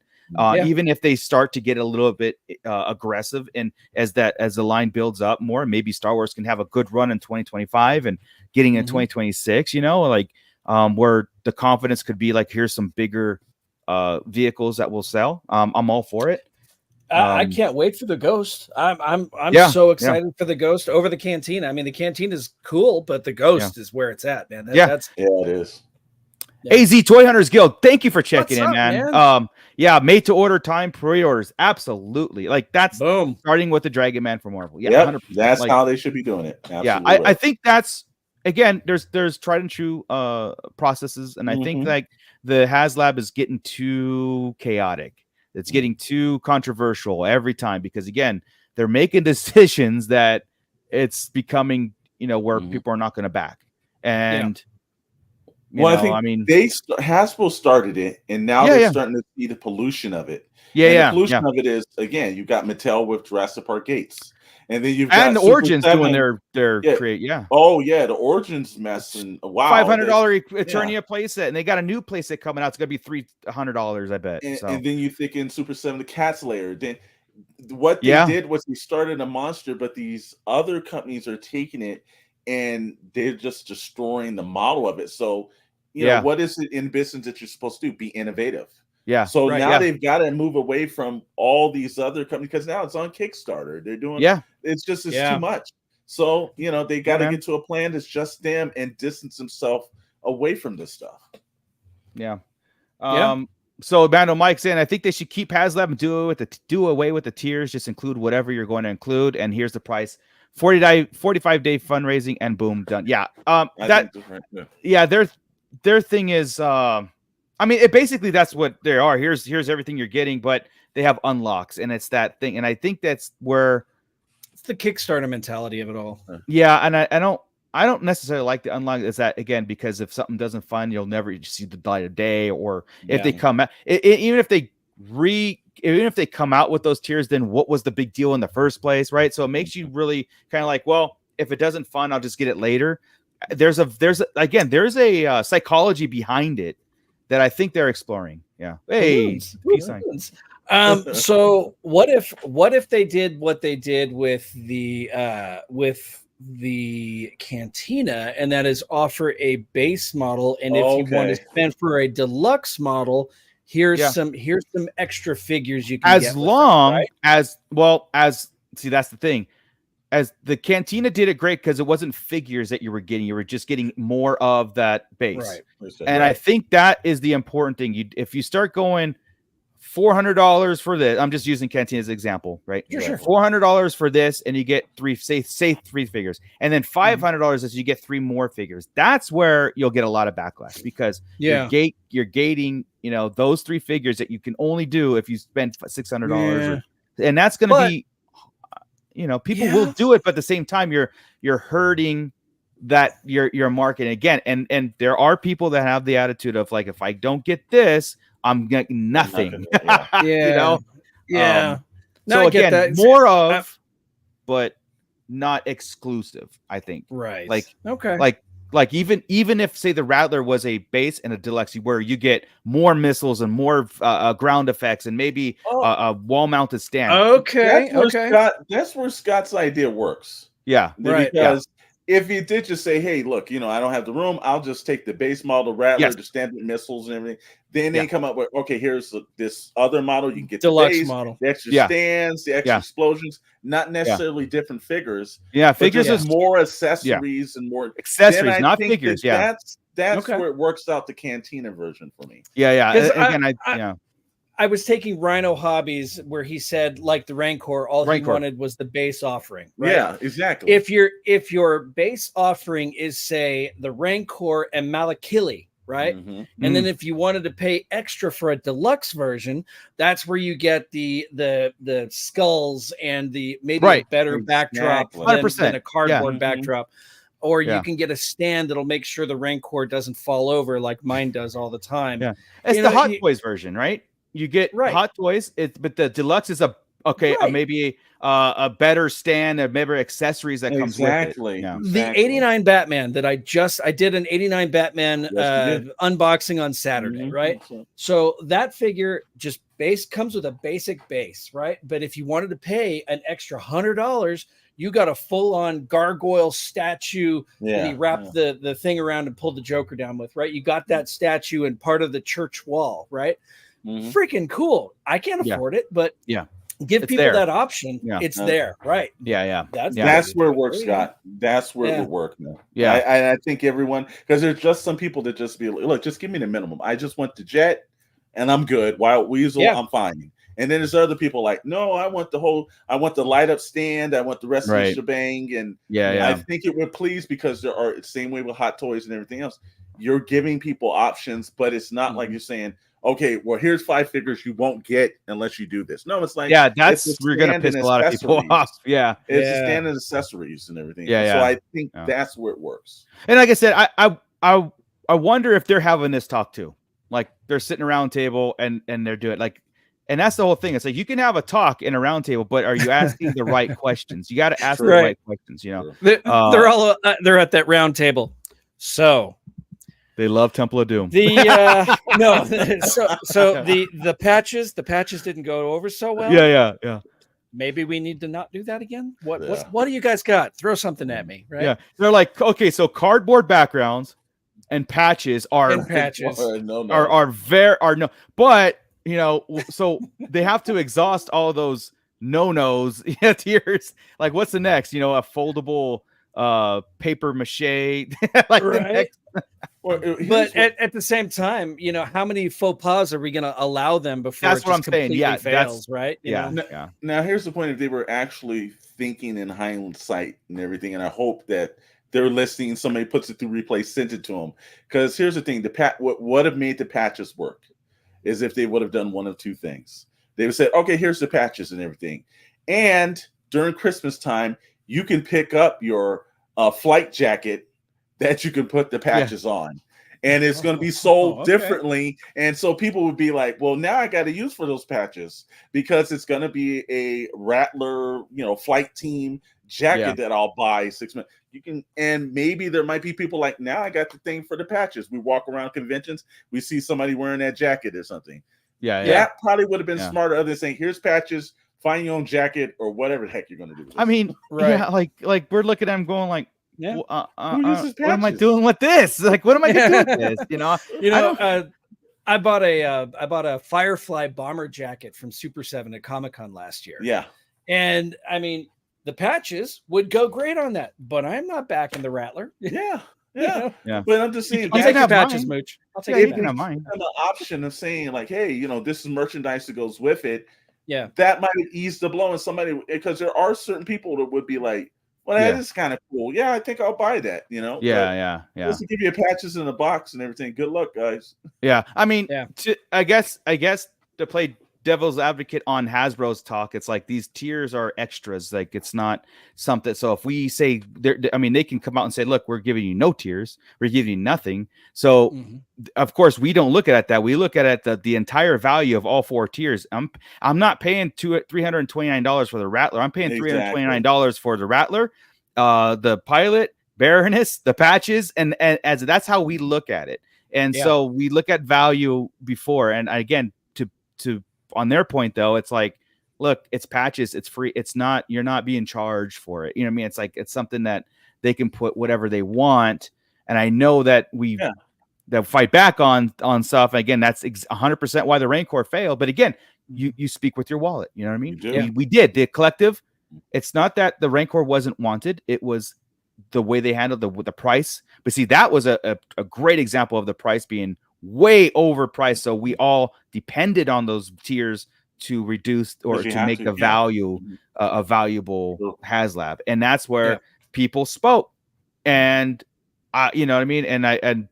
Even if they start to get a little bit aggressive, and as the line builds up more, maybe Star Wars can have a good run in 2025 and getting in 2026, where the confidence could be like, here's some bigger vehicles that will sell. I'm all for it. I can't wait for the Ghost. I'm so excited for the Ghost over the Cantina. I mean, the Cantina is cool, but the Ghost is where it's at, man. It is. AZ Toy Hunters Guild, thank you for checking in, man. Made to order time, pre-orders, absolutely. Like that's starting with the Dragon Man for Marvel. Yeah, 100%. That's how they should be doing it. Absolutely. Yeah, I think that's, again, there's tried and true processes, and I think like the HasLab is getting too chaotic. It's getting too controversial every time, because again, they're making decisions that it's becoming, where people are not going to back. And I mean, Hasbro started it, and now they're starting to see the pollution of it. The pollution of it is, again, you've got Mattel with Jurassic Park Gates. And then you've got the Origins doing their create, Oh yeah, the Origins mess, and wow, $500 Eternia playset, and they got a new playset coming out. It's gonna be $300, I bet. And then you think in Super 7 the Cat's Lair. Then what they did was they started a monster, but these other companies are taking it and they're just destroying the model of it. So what is it in business that you're supposed to do? Be innovative. Yeah. So now they've got to move away from all these other companies, because now it's on Kickstarter. They're doing it's too much. So they got to get to a plan that's just them and distance themselves away from this stuff. Yeah. So Bando Mike saying, I think they should keep HasLab and do away with the tiers. Just include whatever you're going to include. And here's the price: 45-day fundraising, and boom, done. Yeah. Their thing is, I mean, basically that's what they are. Here's everything you're getting, but they have unlocks, and it's that thing. And I think that's where it's the Kickstarter mentality of it all. Yeah, and I don't necessarily like the unlock is that again, because if something doesn't fund, you'll never see the light of day, or if they come out, even if they come out with those tiers, then what was the big deal in the first place, right? So it makes you really kind of like, well, if it doesn't fund, I'll just get it later. There's a psychology behind it that I think they're exploring. Yeah. Hey, peace sign. So what if they did what they did with the Cantina, and that is offer a base model, and if you want to spend for a deluxe model, here's some extra figures you can as get long with it, right? as see, that's the thing. As the Cantina did it great because it wasn't figures that you were getting, you were just getting more of that base. Right. And I think that is the important thing. If you start going $400 for this, I'm just using Cantina as an example, right? Sure. $400 for this, and you get three figures, and then $500 as you get 3 more figures. That's where you'll get a lot of backlash, because you're gating, those 3 figures that you can only do if you spend $600, and that's going to be, people will do it, but at the same time, you're hurting that your market again, and there are people that have the attitude of like, if I don't get this, I'm getting nothing. No, so I get again, that. more of, but not exclusive, I think. Right. Like even if, say, the Rattler was a base and a deluxe, where you get more missiles and more ground effects and maybe a wall-mounted stand. That's where Scott's idea works. Yeah. Right. Because if he did just say, hey, look, I don't have the room, I'll just take the base model Rattler, the standard missiles and everything. Then they come up with, okay, here's this other model. You can get deluxe the base, model, the extra stands, the extra explosions, not necessarily different figures. Yeah, figures is more accessories and more accessories, not figures. That's where it works out the Cantina version for me. I was taking Rhino Hobbies where he said, like the Rancor, he wanted was the base offering. Right? Yeah, exactly. If your base offering is, say, the Rancor and Malakili, right? And then if you wanted to pay extra for a deluxe version, that's where you get the skulls and the maybe a better backdrop than a cardboard backdrop. Or you can get a stand that'll make sure the Rancor doesn't fall over like mine does all the time. Yeah, it's the Hot Toys version, right? You get Hot Toys, but the deluxe is maybe a better stand, and maybe accessories that comes with it. The 89 Batman that I did an 89 Batman unboxing on Saturday, right? So that figure just comes with a basic base, right? But if you wanted to pay an extra $100, you got a full-on gargoyle statue that he wrapped the thing around and pulled the Joker down with, right? You got that statue in part of the church wall, right? Freaking cool. I can't afford it, but give people that option. It's there, right? That's where it works, Scott. That's where it would work now. I think everyone, because there's just some people that just be like, look, just give me the minimum. I just want the jet and I'm good. Wild Weasel, I'm fine. And then there's other people like, no, I want the light up stand, I want the rest of the shebang. And I think it would please, because there are, same way with Hot Toys and everything else, you're giving people options, but it's not like you're saying, okay, well, here's 5 figures you won't get unless you do this. No, it's like, we're gonna piss a lot of people off. It's a standard accessories and everything. So I think that's where it works. And like I said, I wonder if they're having this talk too. Like they're sitting around table and they're doing and that's the whole thing. It's like you can have a talk in a round table, but are you asking the right questions? You got to ask the right questions. They're all they're at that round table. So they love Temple of Doom. The the patches didn't go over so well. Yeah. Maybe we need to not do that again. What do you guys got? Throw something at me, right? Yeah, they're like, okay, so cardboard backgrounds and patches are but so they have to exhaust all those no-nos tiers. Like, what's the next? A foldable paper mache. But at the same time, you know, how many faux pas are we going to allow them before That's it what just I'm saying. completely Yeah, fails, right? You Yeah, know? yeah. Now, here's the point: if they were actually thinking in hindsight and everything, and I hope that they're listening, somebody puts it through replay, sent it to them. Because here's the thing: what would have made the patches work is if they would have done one of two things. They would say, "Okay, here's the patches and everything," and during Christmas time, you can pick up your flight jacket that you can put the patches on. And it's going to be sold differently. And so people would be like, well, now I got to use for those patches because it's going to be a Rattler, you know, flight team jacket that I'll buy 6 months. You can, and maybe there might be people like, now I got the thing for the patches. We walk around conventions, we see somebody wearing that jacket or something. That probably would have been smarter other than saying, here's patches, find your own jacket or whatever the heck you're going to do. I mean, like we're looking at them going like, what am I doing with this? Like, what am I doing with this? You know, I bought a Firefly bomber jacket from Super 7 at Comic-Con last year. Yeah. And I mean, the patches would go great on that, but I'm not backing the Rattler. Yeah. Yeah. But I'm just saying, I'll take the patches, Mooch. I'll take the patches. An option of saying like, hey, you know, this is merchandise that goes with it. Yeah. That might ease the blow. And somebody, because there are certain people that would be like, well, that is kind of cool. Yeah, I think I'll buy that, you know? Yeah. Just to give you patches in a box and everything. Good luck, guys. Yeah. I mean, I guess to play devil's advocate on Hasbro's talk, it's like these tiers are extras. Like it's not something. So if we say, they can come out and say, look, we're giving you no tiers. We're giving you nothing. So of course we don't look at that. We look at it, the entire value of all 4 tiers. I'm not paying $329 for the Rattler. I'm paying $329 for the Rattler, the Pilot, Baroness, the patches. And as that's how we look at it. And so we look at value before. And again, to on their point though, it's like, look, it's patches, it's free, it's not, you're not being charged for it. You know what I mean? It's like, it's something that they can put whatever they want. And I know that they'll fight back on stuff. Again, that's 100% why the Rancor failed. But again, you speak with your wallet. You know what I mean? We did the collective. It's not that the Rancor wasn't wanted. It was the way they handled the price. But see, that was a great example of the price being way overpriced. So we all depended on those tiers to reduce or to make the value a valuable HasLab. And that's where people spoke. And you know what I mean? And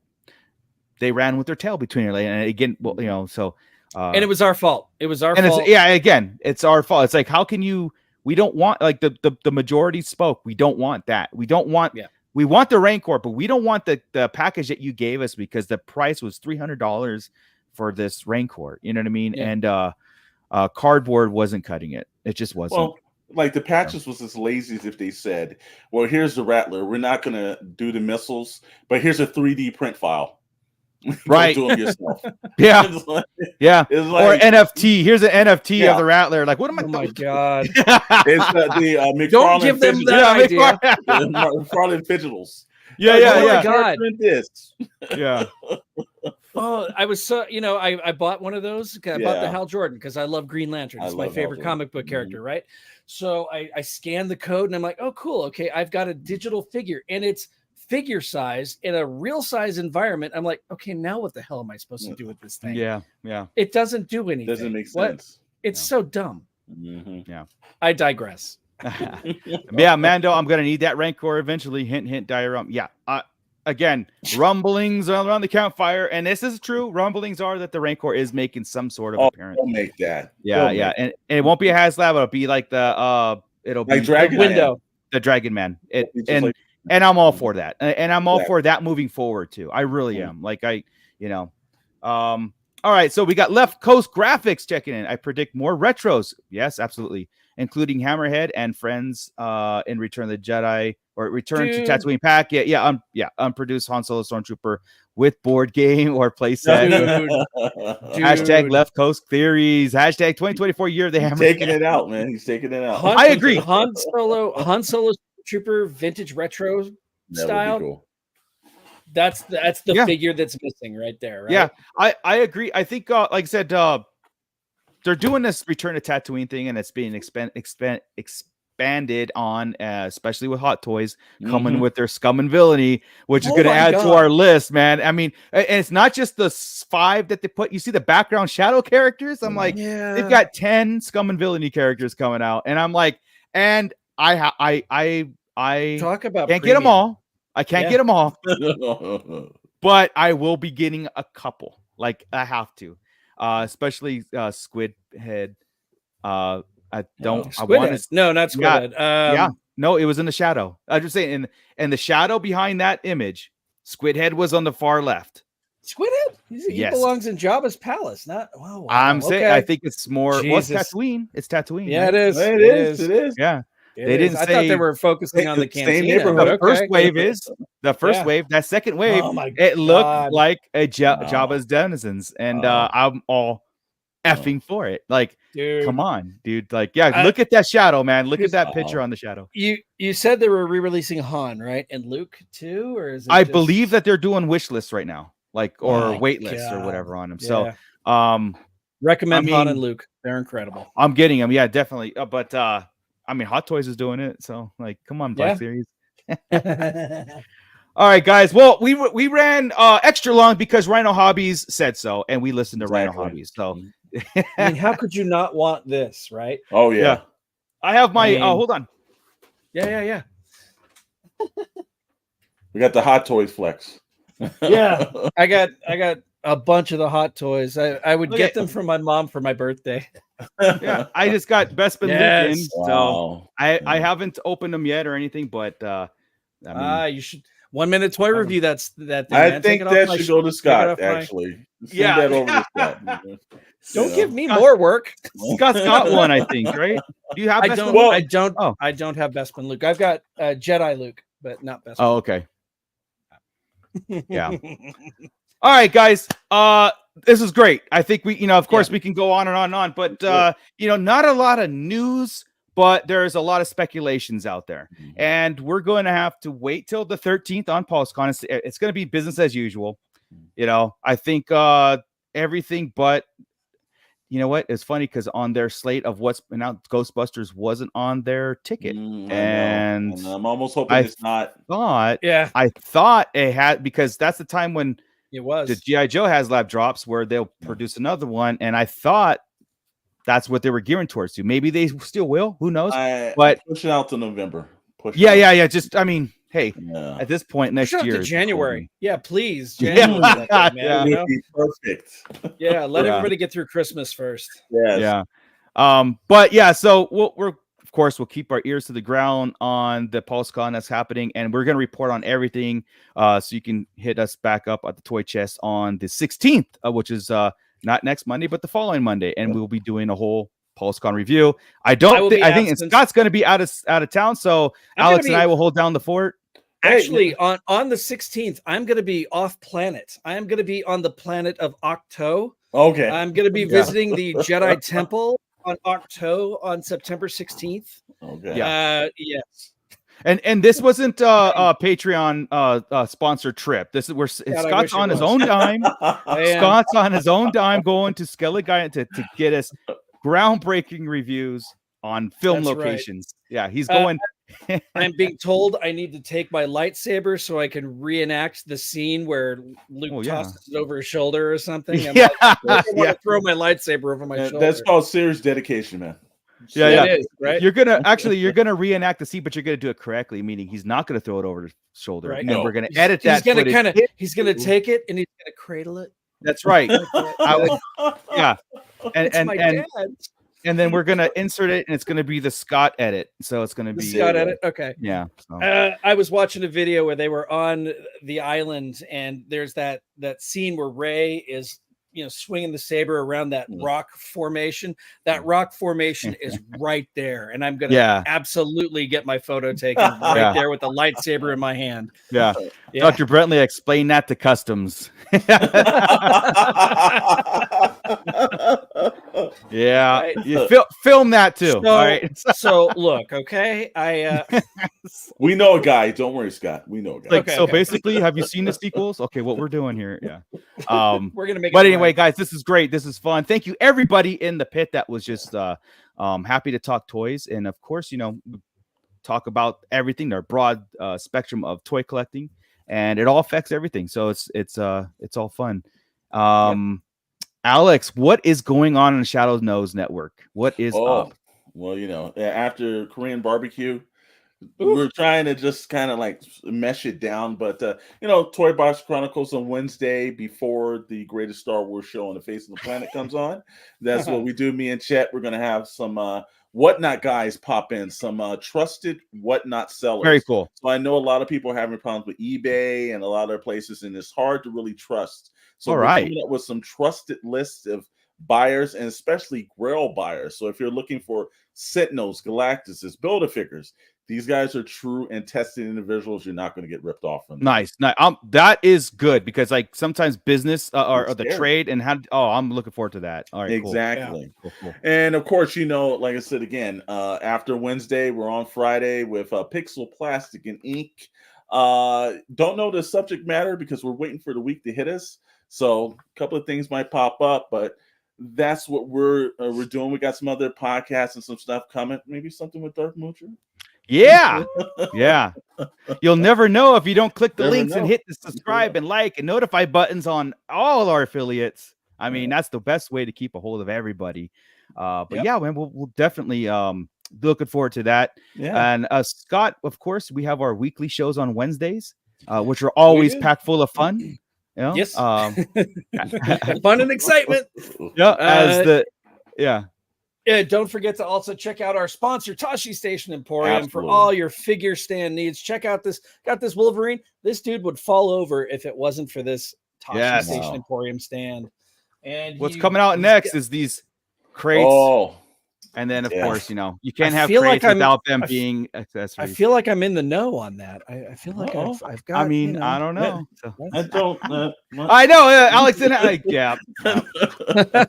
they ran with their tail between their legs. And again, well, you know, so and it was our fault. It was our fault. Again, it's our fault. It's like, how can you, we don't want, like the majority spoke. We don't want that. We don't want we want the Rancor, but we don't want the package that you gave us because the price was $300 for this Rancor. You know what I mean? And cardboard wasn't cutting it. It just wasn't. Well, like the patches was as lazy as if they said, well, here's the Rattler. We're not going to do the missiles, but here's a 3D print file. Right. Do them yourself. It's like, or NFT. Here's an NFT of the Rattler. Like, what am I? Oh my god! It's the McFarlane. Don't give them that idea. McFarlane Fidgetals. Oh my god! Print this. Oh, I was so, you know, I bought one of those. I bought the Hal Jordan because I love Green Lantern. It's my favorite comic book character, right? So I scanned the code and I'm like, oh, cool. Okay, I've got a digital figure and it's figure size in a real size environment. I'm like, okay, now what the hell am I supposed to do with this thing? Yeah. It doesn't do anything. Doesn't make sense. It's so dumb. Yeah. I digress. Mando, I'm gonna need that Rancor eventually. Hint, hint, diorama. Again, rumblings around the campfire, and this is true. Rumblings are that the Rancor is making some sort of appearance. They'll make that. And it won't be a HasLab. It'll be like it'll be like Dragon window, the Dragon Man. And I'm all for that, and I'm all for that moving forward too. I really am. Like all right. So we got Left Coast Graphics checking in. I predict more retros. Yes, absolutely, including Hammerhead and Friends in Return of the Jedi. Or Return to Tatooine Pack. Unproduced Han Solo Stormtrooper with board game or playset. Hashtag Left Coast Theories. Hashtag 2024 year of the Hammer. Taking it out, man. He's taking it out. I agree. Han Solo Trooper vintage retro style. Cool. That's the figure that's missing right there. Right? Yeah, I agree. I think, like I said, they're doing this Return to Tatooine thing, and it's being expanded on, especially with Hot Toys coming Mhm. with their Scum and Villainy, which is Oh going to my add to God. our list, man. I mean, and it's not just the 5 that they put. You see the background shadow characters. I'm like, they've got 10 Scum and Villainy characters coming out, and I'm like, and I Talk about can't get them premium. all. I can't Yeah. get them all, but I will be getting a couple. Like I have to, especially Squid Head. I don't. I Squid want Head. to. No, not Squid Yeah, Head. yeah. No, it was in the shadow. I just saying, and the shadow behind that image, Squid Head was on the far left. Squid Head? He Yes. belongs in Jabba's palace. Not. Oh, wow. I'm saying. Okay. I think it's more. Well, it's Jesus. Tatooine. It's Tatooine. Yeah, right? it is. It is. It is. Yeah. It They is. didn't I thought they say- were focusing on the Same cantina. neighborhood. but The first okay. wave is the first Yeah. wave. That second wave, Oh my it looked God. like a Wow. Jabba's denizens, and Wow. I'm all effing for it. Like, Dude. come on, dude. Like, yeah, I- look at that shadow, man. Look at that Wow. picture on the shadow. You said they were re-releasing Han, right? And Luke too, or is it I just- believe that they're doing wish lists right now, like or Oh my wait lists or God. whatever on them. Yeah. So, recommend I Han mean- and Luke. They're incredible. I'm getting them. Yeah, definitely. But I mean, Hot Toys is doing it. So, like, come on, Black Yeah. Series. All right, guys. Well, we ran extra long because Rhino Hobbies said so, and we listened to Rhino Exactly. Hobbies. So, I mean, how could you not want this, right? Oh yeah. Yeah. I have my. I mean- hold on. Yeah. We got the Hot Toys flex. Yeah. I got a bunch of the Hot Toys. I would Look get at- them from my mom for my birthday. Yeah, I just got Bespin Luke in, Yes. so Wow. I haven't opened them yet or anything, but I mean, You should 1 minute toy Um, review. That's that. Thing, I man. think Take it off that my should go to take it Scott. off my- Actually, Send Yeah. that over to Scott. Don't You give know? me more work. Scott's got one, I think, right? Do you have? I Bespin don't. Luke? Well- I don't have Bespin Luke. I've got Jedi Luke, but not Bespin. Oh, okay. Yeah. All right, guys. This is great. I think we, of course, we can go on and on, but not a lot of news, but there's a lot of speculations out there, and we're going to have to wait till the 13th on Pulse Con. It's going to be business as usual. I think everything, but you know what? It's funny because on their slate of what's been out, Ghostbusters wasn't on their ticket, I know. and And I'm almost hoping I it's not. Yeah, I thought it had, because that's the time when it was. the G.I. Joe HasLab drops where they'll produce another one, and I thought that's what they were gearing towards to. Maybe they still will. Who knows? But- push it out to November. Push it Yeah. out. Just, I mean, hey, Yeah. at this point next Push it up year to is January. Yeah, please. Yeah. January, man, Yeah. you It know? would be perfect. Yeah, let Yeah. everybody get through Christmas first. Yes. Yeah. But yeah, so we're of course we'll keep our ears to the ground on the PulseCon that's happening, and we're gonna report on everything. So you can hit us back up at the Toy Chest on the 16th, which is not next Monday, but the following Monday, and we'll be doing a whole PulseCon review. I think absent. Scott's gonna be out of town, so I'm gonna Alex and be- I will hold down the fort. Actually, on the 16th, I'm going to be off planet. I am going to be on the planet of Octo. Okay. I'm going to be Yeah. visiting the Jedi Temple on Octo on September 16th. Okay. Yes. And this wasn't a Patreon sponsored trip. This is where God, I Scott's wish it on his was. own dime. I am. Scott's on his own dime going to Skelly Guy to get us groundbreaking reviews on film That's right. locations. Yeah, he's going. I'm being told I need to take my lightsaber so I can reenact the scene where Luke Oh, yeah. tosses it over his shoulder or something. I'm Yeah, like, I want yeah. to throw my lightsaber over my shoulder. That's called serious dedication, man. Yeah, It yeah. is, right? You're gonna reenact the scene, but you're gonna do it correctly, meaning he's not gonna throw it over his shoulder, Right. and No. we're gonna edit that. He's gonna footage. he's gonna take it and he's gonna cradle it. That's right. I would, yeah, and It's my dad. and then we're gonna insert it, and it's gonna be the Scott edit. So it's gonna The be Scott edit. Okay. Yeah. So. I was watching a video where they were on the island, and there's that scene where Ray is, swinging the saber around that rock formation. That rock formation is right there, and I'm gonna Yeah. absolutely get my photo taken right Yeah. there with the lightsaber in my hand. Yeah. Yeah. Dr. Brentley, explain that to customs. Yeah. Right. You film that too. So, all right. so look, okay, We know a guy. Don't worry, Scott. We know a guy. Like, Okay, so okay. basically, have you seen the sequels? Okay, what we're doing here. Yeah. we're gonna make. But it anyway, right. guys, this is great. This is fun. Thank you, everybody in the pit that was just happy to talk toys. And of course, talk about everything, their broad spectrum of toy collecting, and it all affects everything. So it's all fun. Alex, what is going on in the Shadow Knows Network? What is up? Well, after Korean barbecue, we're trying to just kind of like mesh it down. But Toy Box Chronicles on Wednesday before the greatest Star Wars show on the face of the planet comes on. That's what we do. Me and Chet, we're gonna have some whatnot guys pop in, some trusted whatnot sellers. Very cool. So I know a lot of people are having problems with eBay and a lot of other places, and it's hard to really trust. So we're coming up with some trusted lists of buyers, and especially Grail buyers. So if you're looking for Sentinels, Galactuses, Build-A-Figures, these guys are true and tested individuals. You're not going to get ripped off from them. Nice. That is good, because like sometimes business or the trade and I'm looking forward to that. All right, exactly. Cool. Cool. And of course, like I said again, after Wednesday, we're on Friday with Pixel Plastic and Ink. Don't know the subject matter because we're waiting for the week to hit us. So a couple of things might pop up, but that's what we're doing. We got some other podcasts and some stuff coming. Maybe something with Darth Moocher. Yeah. You'll never know if you don't click the links and hit the subscribe and like and notify buttons on all our affiliates. I mean, that's the best way to keep a hold of everybody. But man, we'll definitely looking forward to that. Yeah. And Scott, of course, we have our weekly shows on Wednesdays, which are always packed full of fun. Yes. Fun and excitement. Yeah, don't forget to also check out our sponsor, Tashi Station Emporium, for all your figure stand needs. Check out this Wolverine. This dude would fall over if it wasn't for this Tashi Station Emporium stand. And what's coming out next is these crates. And then, of course, you can't have crates without them being accessories. I feel like I'm in the know on that. I feel like I've got. I mean, I don't know. I don't. I know, Alex.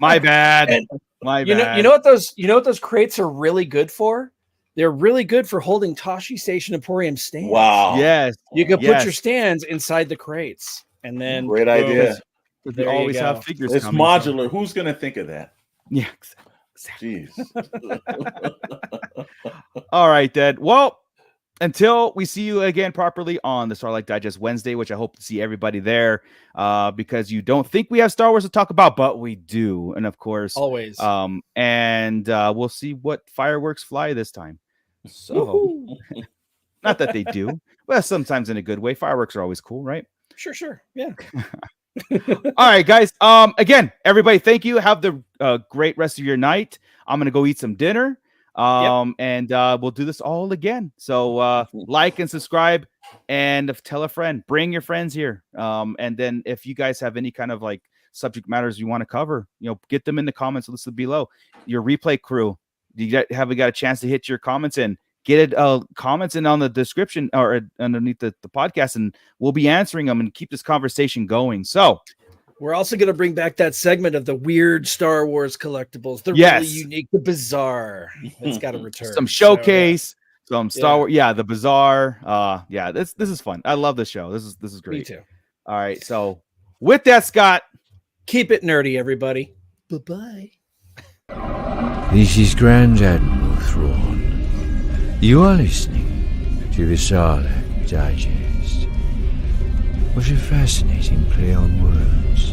My bad. My bad. You know what those crates are really good for? They're really good for holding Tashi Station Emporium stands. Wow. Yes. You can put your stands inside the crates, and then great idea. They always have figures. It's modular. Who's going to think of that? Yeah. Jeez. All right, then. Well, until we see you again properly on the Starlight Digest Wednesday, which I hope to see everybody there, because you don't think we have Star Wars to talk about, but we do. And of course, always. And we'll see what fireworks fly this time. So, not that they do, well, sometimes in a good way. Fireworks are always cool, right? Sure. Yeah. All right, guys. Again, everybody, thank you. Have the great rest of your night. I'm gonna go eat some dinner. And we'll do this all again. So like and subscribe, and tell a friend. Bring your friends here. And then if you guys have any kind of like subject matters you want to cover, get them in the comments listed below. Your replay crew, have we got a chance to hit your comments in? Get it comments in on the description or underneath the podcast, and we'll be answering them and keep this conversation going. So we're also going to bring back that segment of the weird Star Wars collectibles, the really unique, the bizarre. It's got to return. Some showcase, some Star Wars. Yeah, the bizarre. This is fun. I love this show. This is great. Me too. All right. So with that, Scott, keep it nerdy, everybody. Bye-bye. This is Grand Admiral Thrawn. You are listening to the Starlight Digest. What a fascinating play on words.